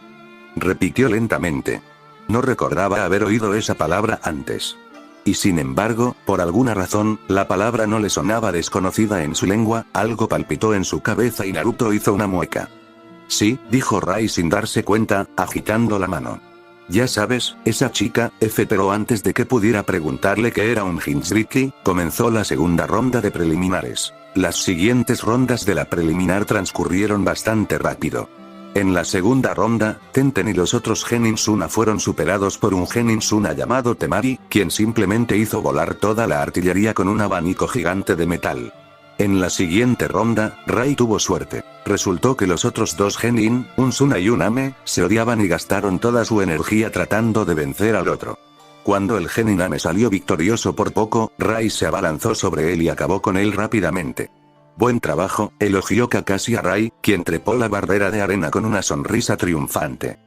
Repitió lentamente. No recordaba haber oído esa palabra antes. Y sin embargo, por alguna razón, la palabra no le sonaba desconocida en su lengua, algo palpitó en su cabeza y Naruto hizo una mueca. Sí, dijo Rai sin darse cuenta, agitando la mano. Ya sabes, esa chica, pero antes de que pudiera preguntarle qué era un Jinchuriki, comenzó la segunda ronda de preliminares. Las siguientes rondas de la preliminar transcurrieron bastante rápido. En la segunda ronda, Tenten y los otros Genin Suna fueron superados por un Genin Suna llamado Temari, quien simplemente hizo volar toda la artillería con un abanico gigante de metal. En la siguiente ronda, Rai tuvo suerte. Resultó que los otros dos Genin, un Suna y un Ame, se odiaban y gastaron toda su energía tratando de vencer al otro. Cuando el Genin Ame salió victorioso por poco, Rai se abalanzó sobre él y acabó con él rápidamente. Buen trabajo, elogió Kakashi a Rai, quien trepó la barrera de arena con una sonrisa triunfante.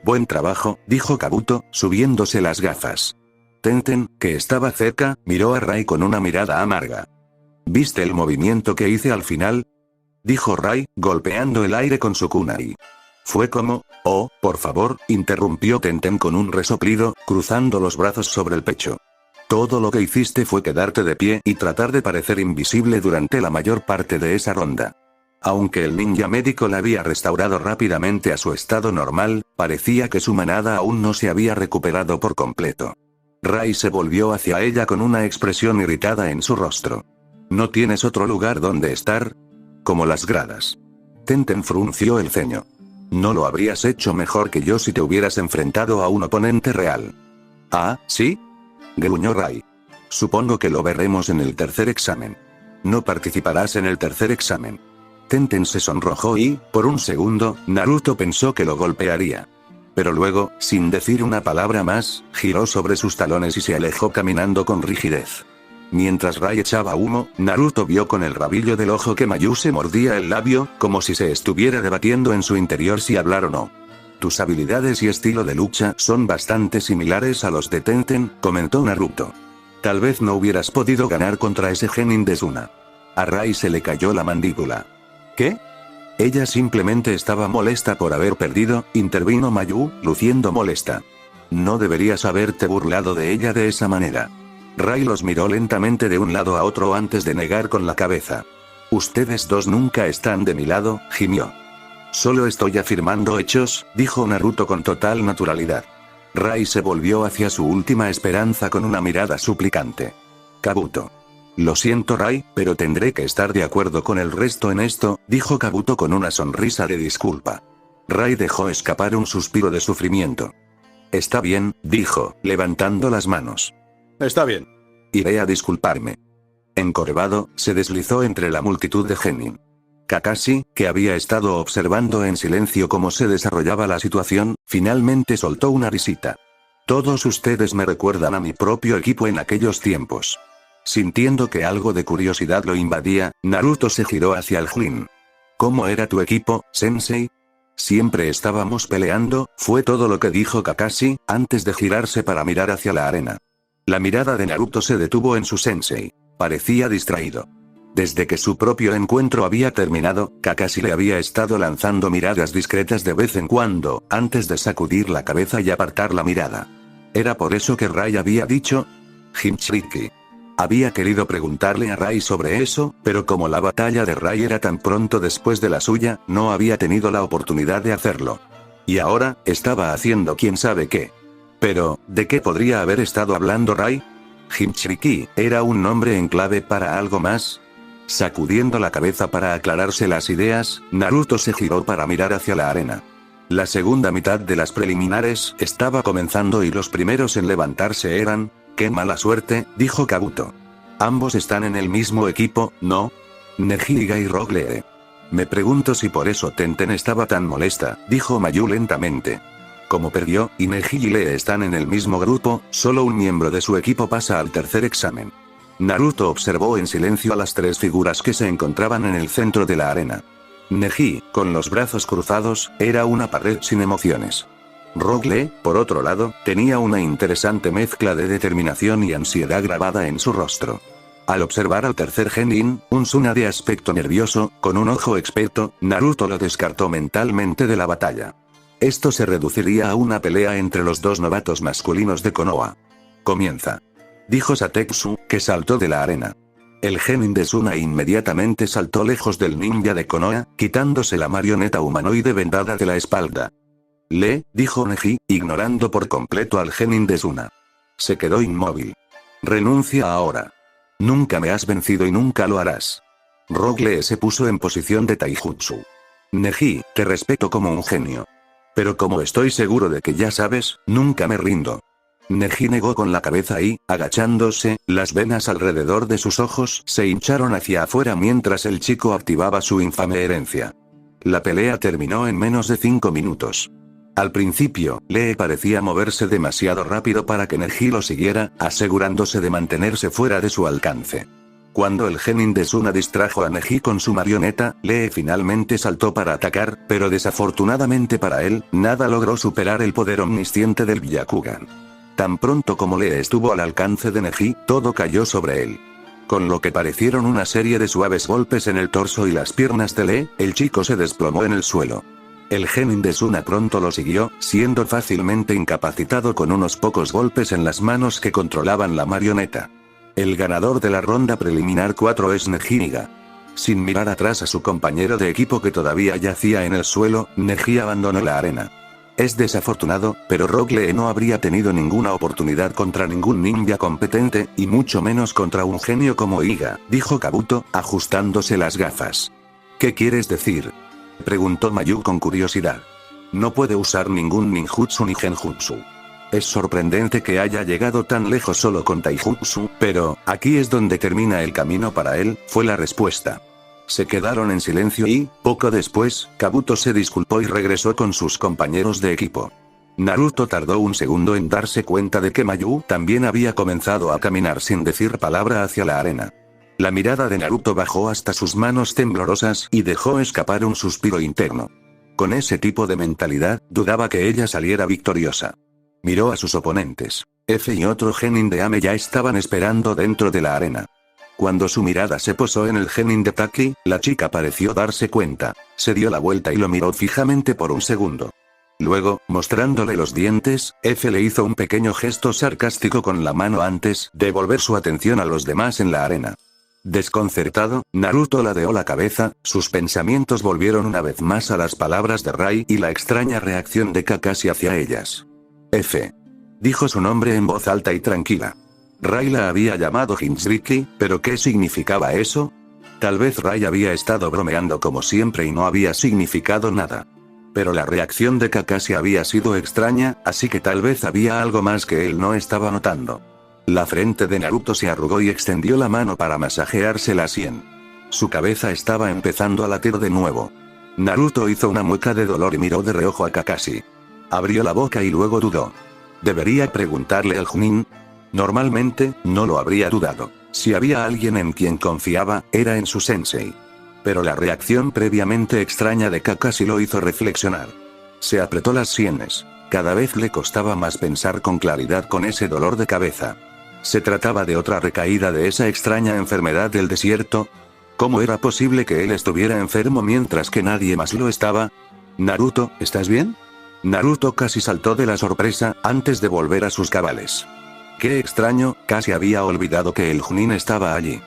Buen trabajo, dijo Kabuto, subiéndose las gafas. Tenten, que estaba cerca, miró a Rai con una mirada amarga. ¿Viste el movimiento que hice al final?, dijo Rai, golpeando el aire con su kunai. Fue como, oh, por favor, interrumpió Tenten con un resoplido, cruzando los brazos sobre el pecho. Todo lo que hiciste fue quedarte de pie y tratar de parecer invisible durante la mayor parte de esa ronda. Aunque el ninja médico la había restaurado rápidamente a su estado normal, parecía que su manada aún no se había recuperado por completo. Rai se volvió hacia ella con una expresión irritada en su rostro. ¿No tienes otro lugar donde estar? Como las gradas. Tenten frunció el ceño. No lo habrías hecho mejor que yo si te hubieras enfrentado a un oponente real. ¿Ah, sí?, gruñó Rai. Supongo que lo veremos en el tercer examen. No participarás en el tercer examen. Tenten se sonrojó y, por un segundo, Naruto pensó que lo golpearía. Pero luego, sin decir una palabra más, giró sobre sus talones y se alejó caminando con rigidez. Mientras Rai echaba humo, Naruto vio con el rabillo del ojo que Mayu se mordía el labio, como si se estuviera debatiendo en su interior si hablar o no. Tus habilidades y estilo de lucha son bastante similares a los de Tenten, comentó Naruto. Tal vez no hubieras podido ganar contra ese genin de Suna. A Rai se le cayó la mandíbula. ¿Qué? Ella simplemente estaba molesta por haber perdido, intervino Mayu, luciendo molesta. No deberías haberte burlado de ella de esa manera. Rai los miró lentamente de un lado a otro antes de negar con la cabeza. Ustedes dos nunca están de mi lado, gimió. Solo estoy afirmando hechos, dijo Naruto con total naturalidad. Rai se volvió hacia su última esperanza con una mirada suplicante. Kabuto. Lo siento Rai, pero tendré que estar de acuerdo con el resto en esto, dijo Kabuto con una sonrisa de disculpa. Rai dejó escapar un suspiro de sufrimiento. Está bien, dijo, levantando las manos. Está bien. Iré a disculparme. Encorvado, se deslizó entre la multitud de genin. Kakashi, que había estado observando en silencio cómo se desarrollaba la situación, finalmente soltó una risita. Todos ustedes me recuerdan a mi propio equipo en aquellos tiempos. Sintiendo que algo de curiosidad lo invadía, Naruto se giró hacia el Jin. ¿Cómo era tu equipo, sensei? Siempre estábamos peleando, fue todo lo que dijo Kakashi, antes de girarse para mirar hacia la arena. La mirada de Naruto se detuvo en su sensei. parecía distraído. Desde que su propio encuentro había terminado, Kakashi le había estado lanzando miradas discretas de vez en cuando, antes de sacudir la cabeza y apartar la mirada. Era por eso que Rai había dicho Jinchuriki. Había querido preguntarle a Rai sobre eso, pero como la batalla de Rai era tan pronto después de la suya, no había tenido la oportunidad de hacerlo. Y ahora, estaba haciendo quién sabe qué. Pero, ¿de qué podría haber estado hablando Rai? Jinchuriki, ¿era un nombre en clave para algo más? Sacudiendo la cabeza para aclararse las ideas, Naruto se giró para mirar hacia la arena. La segunda mitad de las preliminares estaba comenzando y los primeros en levantarse eran... ¡Qué mala suerte!, dijo Kabuto. Ambos están en el mismo equipo, ¿no? Nejiga y Rock Lee. Me pregunto si por eso Tenten estaba tan molesta, dijo Mayu lentamente. Como perdió, y Neji y Lee están en el mismo grupo, solo un miembro de su equipo pasa al tercer examen. Naruto observó en silencio a las tres figuras que se encontraban en el centro de la arena. Neji, con los brazos cruzados, era una pared sin emociones. Rock Lee, por otro lado, tenía una interesante mezcla de determinación y ansiedad grabada en su rostro. Al observar al tercer genin, un Suna de aspecto nervioso, con un ojo experto, Naruto lo descartó mentalmente de la batalla. Esto se reduciría a una pelea entre los dos novatos masculinos de Konoha. Comienza. Dijo Satetsu, que saltó de la arena. El genin de Suna inmediatamente saltó lejos del ninja de Konoha, quitándose la marioneta humanoide vendada de la espalda. Dijo Neji, ignorando por completo al genin de Suna. Se quedó inmóvil. Renuncia ahora. Nunca me has vencido y nunca lo harás. Rock Lee se puso en posición de taijutsu. Neji, te respeto como un genio. Pero como estoy seguro de que ya sabes, nunca me rindo. Neji negó con la cabeza y, agachándose, las venas alrededor de sus ojos se hincharon hacia afuera mientras el chico activaba su infame herencia. La pelea terminó en menos de 5 minutos. Al principio, Lee parecía moverse demasiado rápido para que Neji lo siguiera, asegurándose de mantenerse fuera de su alcance. Cuando el genin de Suna distrajo a Neji con su marioneta, Lee finalmente saltó para atacar, pero desafortunadamente para él, nada logró superar el poder omnisciente del Byakugan. Tan pronto como Lee estuvo al alcance de Neji, todo cayó sobre él. Con lo que parecieron una serie de suaves golpes en el torso y las piernas de Lee, el chico se desplomó en el suelo. El genin de Suna pronto lo siguió, siendo fácilmente incapacitado con unos pocos golpes en las manos que controlaban la marioneta. El ganador de la ronda preliminar 4 es Nejiga. Sin mirar atrás a su compañero de equipo que todavía yacía en el suelo, Neji abandonó la arena. Es desafortunado, pero Rock Lee no habría tenido ninguna oportunidad contra ningún ninja competente, y mucho menos contra un genio como Iga, dijo Kabuto, ajustándose las gafas. ¿Qué quieres decir?, preguntó Mayu con curiosidad. No puede usar ningún ninjutsu ni genjutsu. Es sorprendente que haya llegado tan lejos solo con taijutsu, pero, aquí es donde termina el camino para él, fue la respuesta. Se quedaron en silencio y, poco después, Kabuto se disculpó y regresó con sus compañeros de equipo. Naruto tardó un segundo en darse cuenta de que Mayu también había comenzado a caminar sin decir palabra hacia la arena. La mirada de Naruto bajó hasta sus manos temblorosas y dejó escapar un suspiro interno. Con ese tipo de mentalidad, dudaba que ella saliera victoriosa. Miró a sus oponentes. F y otro genin de Ame ya estaban esperando dentro de la arena. Cuando su mirada se posó en el genin de Taki, la chica pareció darse cuenta. Se dio la vuelta y lo miró fijamente por un segundo. Luego, mostrándole los dientes, F le hizo un pequeño gesto sarcástico con la mano antes de volver su atención a los demás en la arena. Desconcertado, Naruto ladeó la cabeza, sus pensamientos volvieron una vez más a las palabras de Rai y la extraña reacción de Kakashi hacia ellas. F. Dijo su nombre en voz alta y tranquila. Rai la había llamado Jinchuriki, pero ¿qué significaba eso? Tal vez Rai había estado bromeando como siempre y no había significado nada. Pero la reacción de Kakashi había sido extraña, así que tal vez había algo más que él no estaba notando. La frente de Naruto se arrugó y extendió la mano para masajearse la sien. Su cabeza estaba empezando a latir de nuevo. Naruto hizo una mueca de dolor y miró de reojo a Kakashi. Abrió la boca y luego dudó. ¿Debería preguntarle al Chunin? Normalmente, no lo habría dudado. Si había alguien en quien confiaba, era en su sensei. Pero la reacción previamente extraña de Kakashi lo hizo reflexionar. Se apretó las sienes. Cada vez le costaba más pensar con claridad con ese dolor de cabeza. ¿Se trataba de otra recaída de esa extraña enfermedad del desierto? ¿Cómo era posible que él estuviera enfermo mientras que nadie más lo estaba? Naruto, ¿estás bien? Naruto casi saltó de la sorpresa antes de volver a sus cabales. Qué extraño, casi había olvidado que el Chunin estaba allí.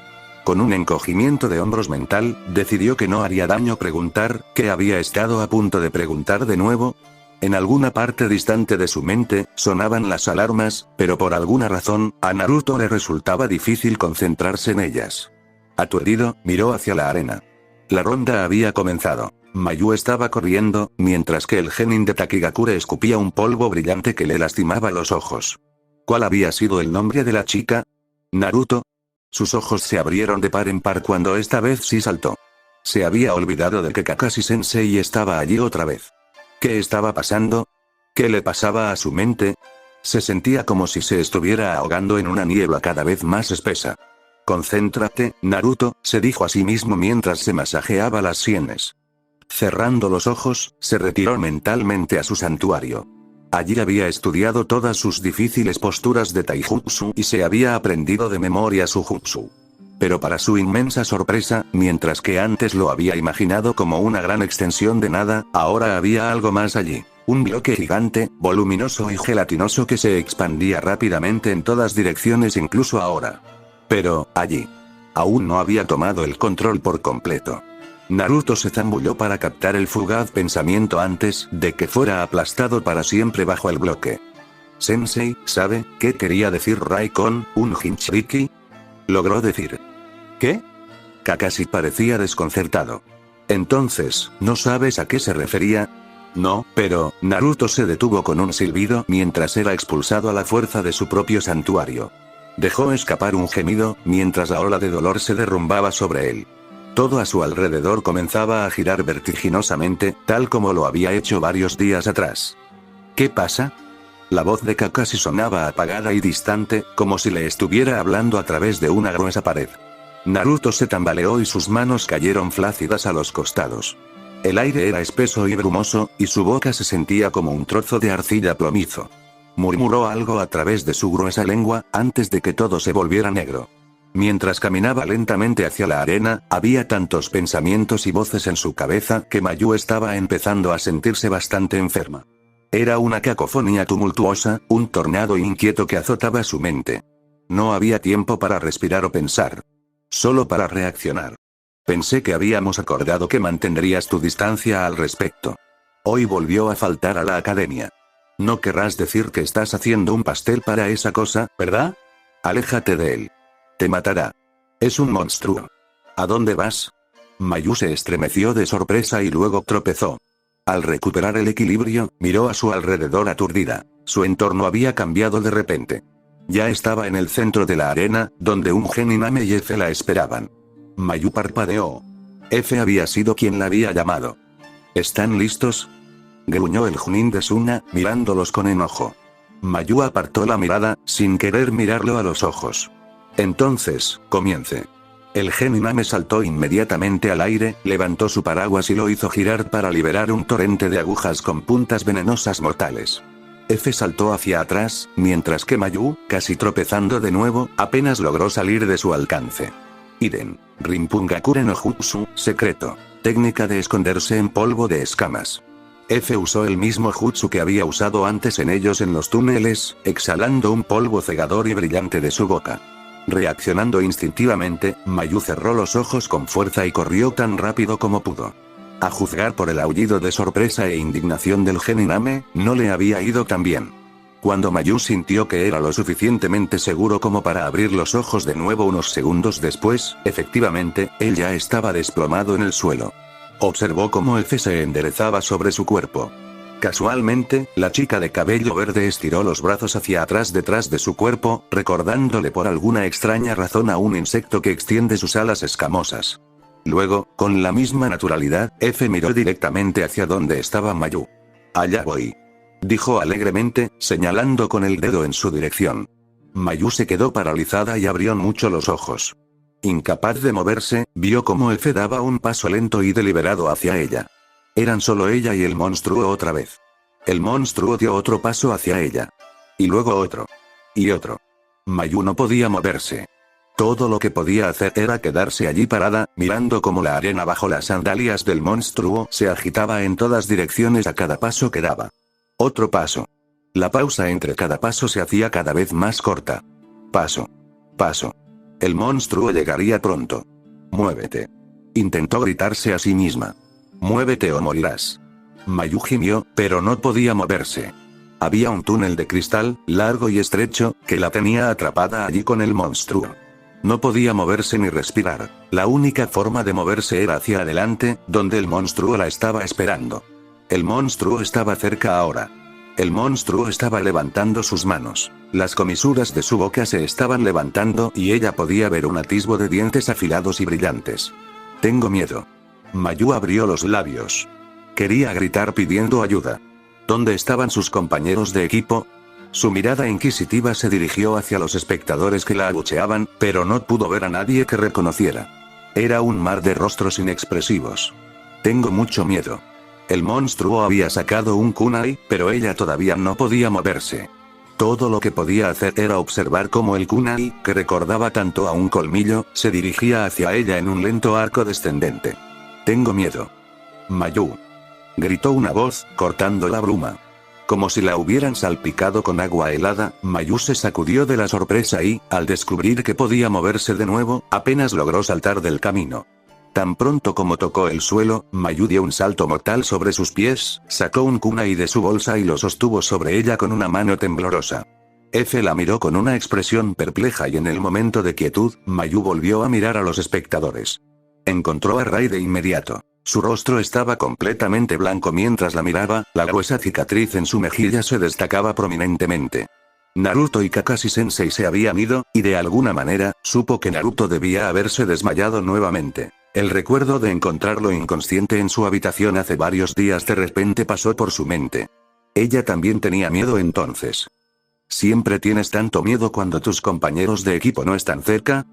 Con un encogimiento de hombros mental, decidió que no haría daño preguntar, ¿qué había estado a punto de preguntar de nuevo? En alguna parte distante de su mente, sonaban las alarmas, pero por alguna razón, a Naruto le resultaba difícil concentrarse en ellas. Aturdido, miró hacia la arena. La ronda había comenzado. Mayu estaba corriendo, mientras que el genin de Takigakure escupía un polvo brillante que le lastimaba los ojos. ¿Cuál había sido el nombre de la chica? ¿Naruto? Sus ojos se abrieron de par en par cuando esta vez sí saltó. Se había olvidado de que Kakashi-sensei estaba allí otra vez. ¿Qué estaba pasando? ¿Qué le pasaba a su mente? Se sentía como si se estuviera ahogando en una niebla cada vez más espesa. Concéntrate, Naruto, se dijo a sí mismo mientras se masajeaba las sienes. Cerrando los ojos, se retiró mentalmente a su santuario. Allí había estudiado todas sus difíciles posturas de taijutsu y se había aprendido de memoria su jutsu. Pero para su inmensa sorpresa, mientras que antes lo había imaginado como una gran extensión de nada, ahora había algo más allí. Un bloque gigante, voluminoso y gelatinoso que se expandía rápidamente en todas direcciones incluso ahora. Pero, allí. Aún no había tomado el control por completo. Naruto se zambulló para captar el fugaz pensamiento antes de que fuera aplastado para siempre bajo el bloque. Sensei, ¿sabe qué quería decir Raikon, un Jinchuriki? Logró decir. ¿Qué? Kakashi parecía desconcertado. Entonces, ¿no sabes a qué se refería? No, pero, Naruto se detuvo con un silbido mientras era expulsado a la fuerza de su propio santuario. Dejó escapar un gemido, mientras la ola de dolor se derrumbaba sobre él. Todo a su alrededor comenzaba a girar vertiginosamente, tal como lo había hecho varios días atrás. ¿Qué pasa? La voz de Kakashi sonaba apagada y distante, como si le estuviera hablando a través de una gruesa pared. Naruto se tambaleó y sus manos cayeron flácidas a los costados. El aire era espeso y brumoso, y su boca se sentía como un trozo de arcilla plomizo. Murmuró algo a través de su gruesa lengua, antes de que todo se volviera negro. Mientras caminaba lentamente hacia la arena, había tantos pensamientos y voces en su cabeza que Mayu estaba empezando a sentirse bastante enferma. Era una cacofonía tumultuosa, un tornado inquieto que azotaba su mente. No había tiempo para respirar o pensar. Solo para reaccionar. Pensé que habíamos acordado que mantendrías tu distancia al respecto. Hoy volvió a faltar a la academia. No querrás decir que estás haciendo un pastel para esa cosa, ¿verdad? Aléjate de él. Te matará. Es un monstruo. ¿A dónde vas? Mayu se estremeció de sorpresa y luego tropezó. Al recuperar el equilibrio, miró a su alrededor aturdida. Su entorno había cambiado de repente. Ya estaba en el centro de la arena, donde un Geniname y F la esperaban. Mayu parpadeó. F había sido quien la había llamado. ¿Están listos? Gruñó el Chunin de Suna, mirándolos con enojo. Mayu apartó la mirada, sin querer mirarlo a los ojos. Entonces, comience. El Geniname saltó inmediatamente al aire, levantó su paraguas y lo hizo girar para liberar un torrente de agujas con puntas venenosas mortales. F saltó hacia atrás, mientras que Mayu, casi tropezando de nuevo, apenas logró salir de su alcance. Iden. Rinpungakure no Jutsu, secreto. Técnica de esconderse en polvo de escamas. F usó el mismo jutsu que había usado antes en ellos en los túneles, exhalando un polvo cegador y brillante de su boca. Reaccionando instintivamente, Mayu cerró los ojos con fuerza y corrió tan rápido como pudo. A juzgar por el aullido de sorpresa e indignación del Geniname, no le había ido tan bien. Cuando Mayu sintió que era lo suficientemente seguro como para abrir los ojos de nuevo unos segundos después, efectivamente, él ya estaba desplomado en el suelo. Observó cómo F se enderezaba sobre su cuerpo. Casualmente, la chica de cabello verde estiró los brazos hacia atrás detrás de su cuerpo, recordándole por alguna extraña razón a un insecto que extiende sus alas escamosas. Luego, con la misma naturalidad, F miró directamente hacia donde estaba Mayu. Allá voy. Dijo alegremente, señalando con el dedo en su dirección. Mayu se quedó paralizada y abrió mucho los ojos. Incapaz de moverse, vio cómo F daba un paso lento y deliberado hacia ella. Eran solo ella y el monstruo otra vez. El monstruo dio otro paso hacia ella. Y luego otro. Y otro. Mayu no podía moverse. Todo lo que podía hacer era quedarse allí parada, mirando cómo la arena bajo las sandalias del monstruo se agitaba en todas direcciones a cada paso que daba. Otro paso. La pausa entre cada paso se hacía cada vez más corta. Paso. Paso. El monstruo llegaría pronto. Muévete. Intentó gritarse a sí misma. Muévete o morirás. Mayu gimió, pero no podía moverse. Había un túnel de cristal, largo y estrecho, que la tenía atrapada allí con el monstruo. No podía moverse ni respirar. La única forma de moverse era hacia adelante, donde el monstruo la estaba esperando. El monstruo estaba cerca ahora. El monstruo estaba levantando sus manos. Las comisuras de su boca se estaban levantando y ella podía ver un atisbo de dientes afilados y brillantes. Tengo miedo. Mayu abrió los labios. Quería gritar pidiendo ayuda. ¿Dónde estaban sus compañeros de equipo? Su mirada inquisitiva se dirigió hacia los espectadores que la abucheaban, pero no pudo ver a nadie que reconociera. Era un mar de rostros inexpresivos. Tengo mucho miedo. El monstruo había sacado un kunai, pero ella todavía no podía moverse. Todo lo que podía hacer era observar cómo el kunai, que recordaba tanto a un colmillo, se dirigía hacia ella en un lento arco descendente. Tengo miedo. Mayu. Gritó una voz, cortando la bruma. Como si la hubieran salpicado con agua helada, Mayu se sacudió de la sorpresa y, al descubrir que podía moverse de nuevo, apenas logró saltar del camino. Tan pronto como tocó el suelo, Mayu dio un salto mortal sobre sus pies, sacó un kunai de su bolsa y lo sostuvo sobre ella con una mano temblorosa. F la miró con una expresión perpleja y en el momento de quietud, Mayu volvió a mirar a los espectadores. Encontró a Rai de inmediato. Su rostro estaba completamente blanco mientras la miraba, la gruesa cicatriz en su mejilla se destacaba prominentemente. Naruto y Kakashi Sensei se habían ido, y de alguna manera, supo que Naruto debía haberse desmayado nuevamente. El recuerdo de encontrarlo inconsciente en su habitación hace varios días de repente pasó por su mente. Ella también tenía miedo entonces. ¿Siempre tienes tanto miedo cuando tus compañeros de equipo no están cerca?,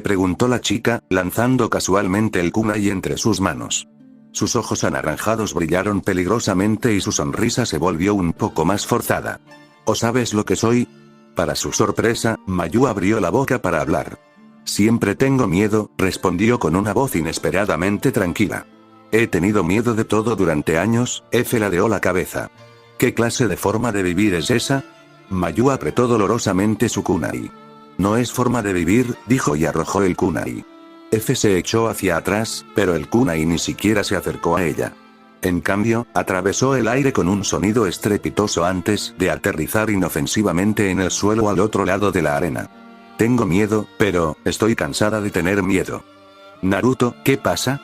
preguntó la chica, lanzando casualmente el kunai entre sus manos. Sus ojos anaranjados brillaron peligrosamente y su sonrisa se volvió un poco más forzada. ¿O sabes lo que soy? Para su sorpresa, Mayu abrió la boca para hablar. Siempre tengo miedo, respondió con una voz inesperadamente tranquila. He tenido miedo de todo durante años, F ladeó la cabeza. ¿Qué clase de forma de vivir es esa? Mayu apretó dolorosamente su kunai. No es forma de vivir, dijo y arrojó el kunai. F se echó hacia atrás, pero el kunai ni siquiera se acercó a ella. En cambio, atravesó el aire con un sonido estrepitoso antes de aterrizar inofensivamente en el suelo al otro lado de la arena. Tengo miedo, pero estoy cansada de tener miedo. Naruto, ¿qué pasa?,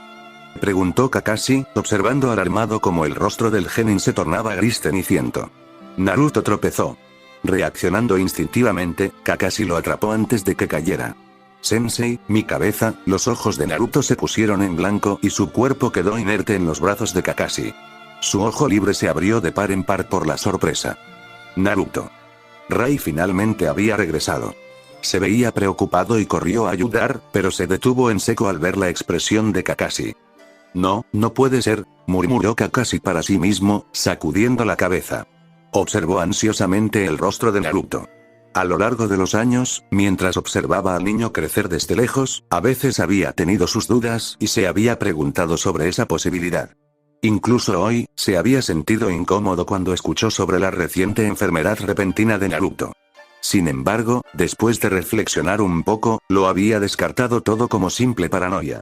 preguntó Kakashi, observando alarmado cómo el rostro del genin se tornaba gris ceniciento. Naruto tropezó. Reaccionando instintivamente, Kakashi lo atrapó antes de que cayera. Sensei, mi cabeza, los ojos de Naruto se pusieron en blanco y su cuerpo quedó inerte en los brazos de Kakashi. Su ojo libre se abrió de par en par por la sorpresa. Naruto. Rai finalmente había regresado. Se veía preocupado y corrió a ayudar, pero se detuvo en seco al ver la expresión de Kakashi. No, no puede ser, murmuró Kakashi para sí mismo, sacudiendo la cabeza. Observó ansiosamente el rostro de Naruto. A lo largo de los años, mientras observaba al niño crecer desde lejos, a veces había tenido sus dudas y se había preguntado sobre esa posibilidad. Incluso hoy, se había sentido incómodo cuando escuchó sobre la reciente enfermedad repentina de Naruto. Sin embargo, después de reflexionar un poco, lo había descartado todo como simple paranoia.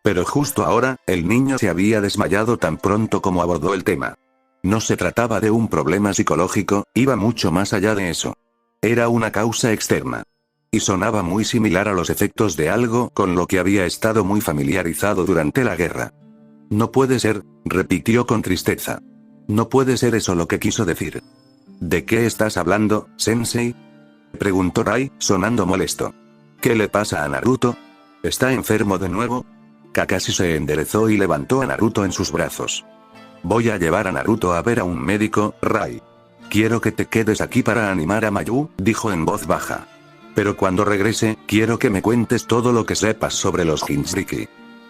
Pero justo ahora, el niño se había desmayado tan pronto como abordó el tema. No se trataba de un problema psicológico, iba mucho más allá de eso. Era una causa externa. Y sonaba muy similar a los efectos de algo con lo que había estado muy familiarizado durante la guerra. No puede ser, repitió con tristeza. No puede ser eso lo que quiso decir. ¿De qué estás hablando, Sensei?, preguntó Rai, sonando molesto. ¿Qué le pasa a Naruto? ¿Está enfermo de nuevo? Kakashi se enderezó y levantó a Naruto en sus brazos. Voy a llevar a Naruto a ver a un médico, Rai. Quiero que te quedes aquí para animar a Mayu, dijo en voz baja. Pero cuando regrese, quiero que me cuentes todo lo que sepas sobre los Jinchuriki.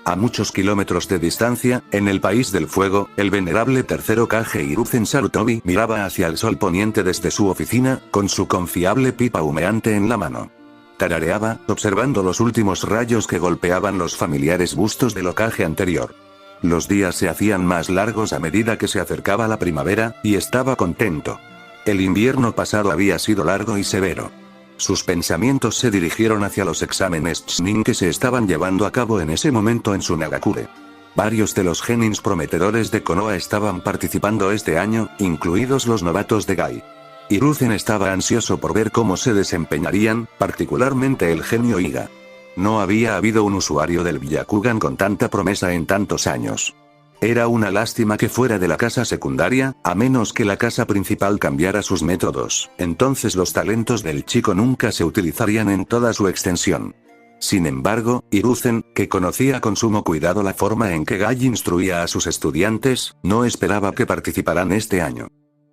A muchos kilómetros de distancia, en el País del Fuego, el venerable tercer Kage Hiruzen Sarutobi miraba hacia el sol poniente desde su oficina, con su confiable pipa humeante en la mano. Tarareaba, observando los últimos rayos que golpeaban los familiares bustos del Hokage anterior. Los días se hacían más largos a medida que se acercaba la primavera, y estaba contento. El invierno pasado había sido largo y severo. Sus pensamientos se dirigieron hacia los exámenes Chunin que se estaban llevando a cabo en ese momento en Sunagakure. Varios de los genins prometedores de Konoha estaban participando este año, incluidos los novatos de Gai. Hiruzen estaba ansioso por ver cómo se desempeñarían, particularmente el genio Iga. No había habido un usuario del Byakugan con tanta promesa en tantos años. Era una lástima que fuera de la casa secundaria, a menos que la casa principal cambiara sus métodos, entonces los talentos del chico nunca se utilizarían en toda su extensión. Sin embargo, Hiruzen, que conocía con sumo cuidado la forma en que Gai instruía a sus estudiantes, no esperaba que participaran este año.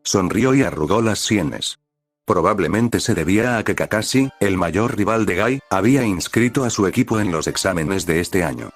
Sonrió y arrugó las sienes. Probablemente se debía a que Kakashi, el mayor rival de Gai, había inscrito a su equipo en los exámenes de este año.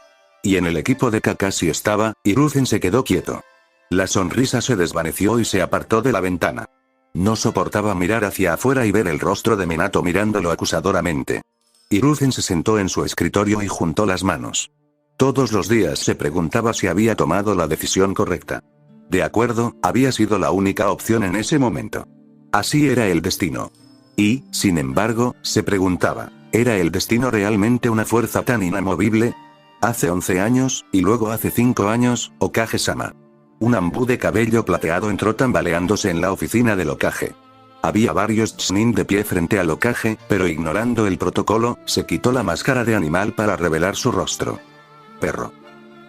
Y en el equipo de Kakashi estaba, Hiruzen se quedó quieto. La sonrisa se desvaneció y se apartó de la ventana. No soportaba mirar hacia afuera y ver el rostro de Minato mirándolo acusadoramente. Hiruzen se sentó en su escritorio y juntó las manos. Todos los días se preguntaba si había tomado la decisión correcta. De acuerdo, había sido la única opción en ese momento. Así era el destino. Y, sin embargo, se preguntaba, ¿era el destino realmente una fuerza tan inamovible? Hace 11 años, y luego hace 5 años, Hokage-sama. Un ambú de cabello plateado entró tambaleándose en la oficina del Hokage. Había varios Chunin de pie frente al Hokage, pero ignorando el protocolo, se quitó la máscara de animal para revelar su rostro. «Perro».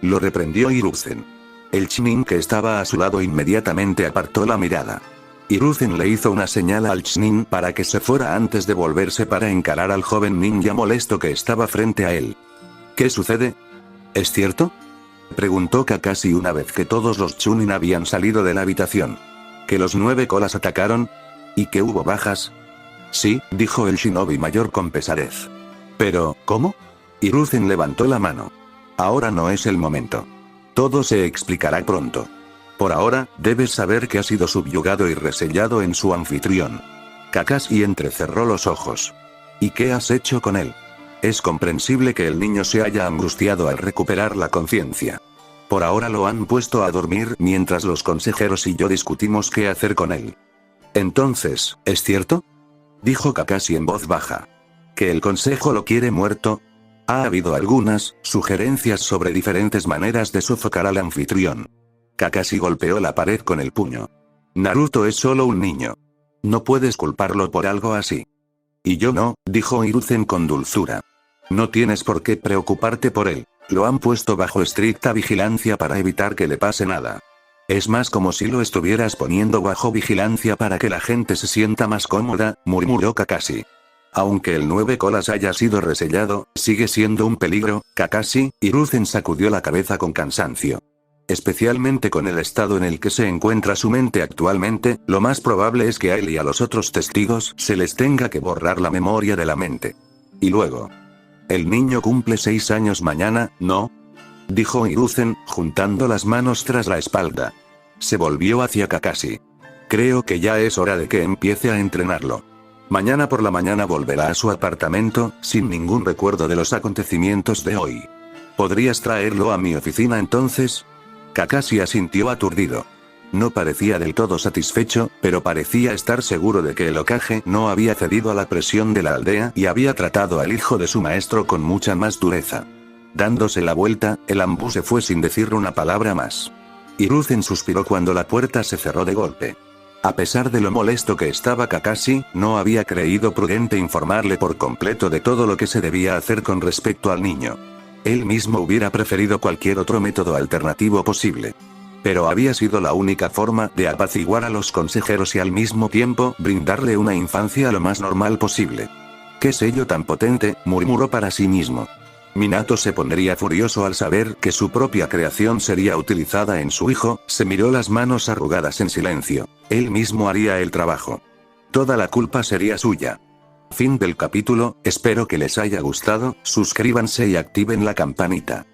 Lo reprendió Hiruzen. El Chunin que estaba a su lado inmediatamente apartó la mirada. Hiruzen le hizo una señal al Chunin para que se fuera antes de volverse para encarar al joven ninja molesto que estaba frente a él. ¿Qué sucede? ¿Es cierto?, preguntó Kakashi una vez que todos los Chunin habían salido de la habitación. ¿Que los 9 colas atacaron? ¿Y que hubo bajas? Sí, dijo el shinobi mayor con pesadez. Pero, ¿cómo? Hiruzen levantó la mano. Ahora no es el momento. Todo se explicará pronto. Por ahora, debes saber que ha sido subyugado y resellado en su anfitrión. Kakashi entrecerró los ojos. ¿Y qué has hecho con él? Es comprensible que el niño se haya angustiado al recuperar la conciencia. Por ahora lo han puesto a dormir mientras los consejeros y yo discutimos qué hacer con él. Entonces, ¿es cierto?, dijo Kakashi en voz baja. ¿Que el consejo lo quiere muerto? Ha habido algunas sugerencias sobre diferentes maneras de sofocar al anfitrión. Kakashi golpeó la pared con el puño. Naruto es solo un niño. No puedes culparlo por algo así. Y yo no, dijo Hiruzen con dulzura. No tienes por qué preocuparte por él. Lo han puesto bajo estricta vigilancia para evitar que le pase nada. Es más como si lo estuvieras poniendo bajo vigilancia para que la gente se sienta más cómoda, murmuró Kakashi. Aunque el 9 colas haya sido resellado, sigue siendo un peligro, Kakashi. Hiruzen sacudió la cabeza con cansancio. Especialmente con el estado en el que se encuentra su mente actualmente, lo más probable es que a él y a los otros testigos se les tenga que borrar la memoria de la mente. Y luego. El niño cumple 6 años mañana, ¿no?, dijo Hiruzen, juntando las manos tras la espalda. Se volvió hacia Kakashi. Creo que ya es hora de que empiece a entrenarlo. Mañana por la mañana volverá a su apartamento, sin ningún recuerdo de los acontecimientos de hoy. ¿Podrías traerlo a mi oficina entonces? Kakashi asintió aturdido. No parecía del todo satisfecho, pero parecía estar seguro de que el Hokage no había cedido a la presión de la aldea y había tratado al hijo de su maestro con mucha más dureza. Dándose la vuelta, el ambú se fue sin decir una palabra más. Hiruzen suspiró cuando la puerta se cerró de golpe. A pesar de lo molesto que estaba Kakashi, no había creído prudente informarle por completo de todo lo que se debía hacer con respecto al niño. Él mismo hubiera preferido cualquier otro método alternativo posible. Pero había sido la única forma de apaciguar a los consejeros y al mismo tiempo brindarle una infancia lo más normal posible. «¿Qué sello tan potente?», murmuró para sí mismo. Minato se pondría furioso al saber que su propia creación sería utilizada en su hijo. Se miró las manos arrugadas en silencio. Él mismo haría el trabajo. Toda la culpa sería suya. Fin del capítulo. Espero que les haya gustado, suscríbanse y activen la campanita.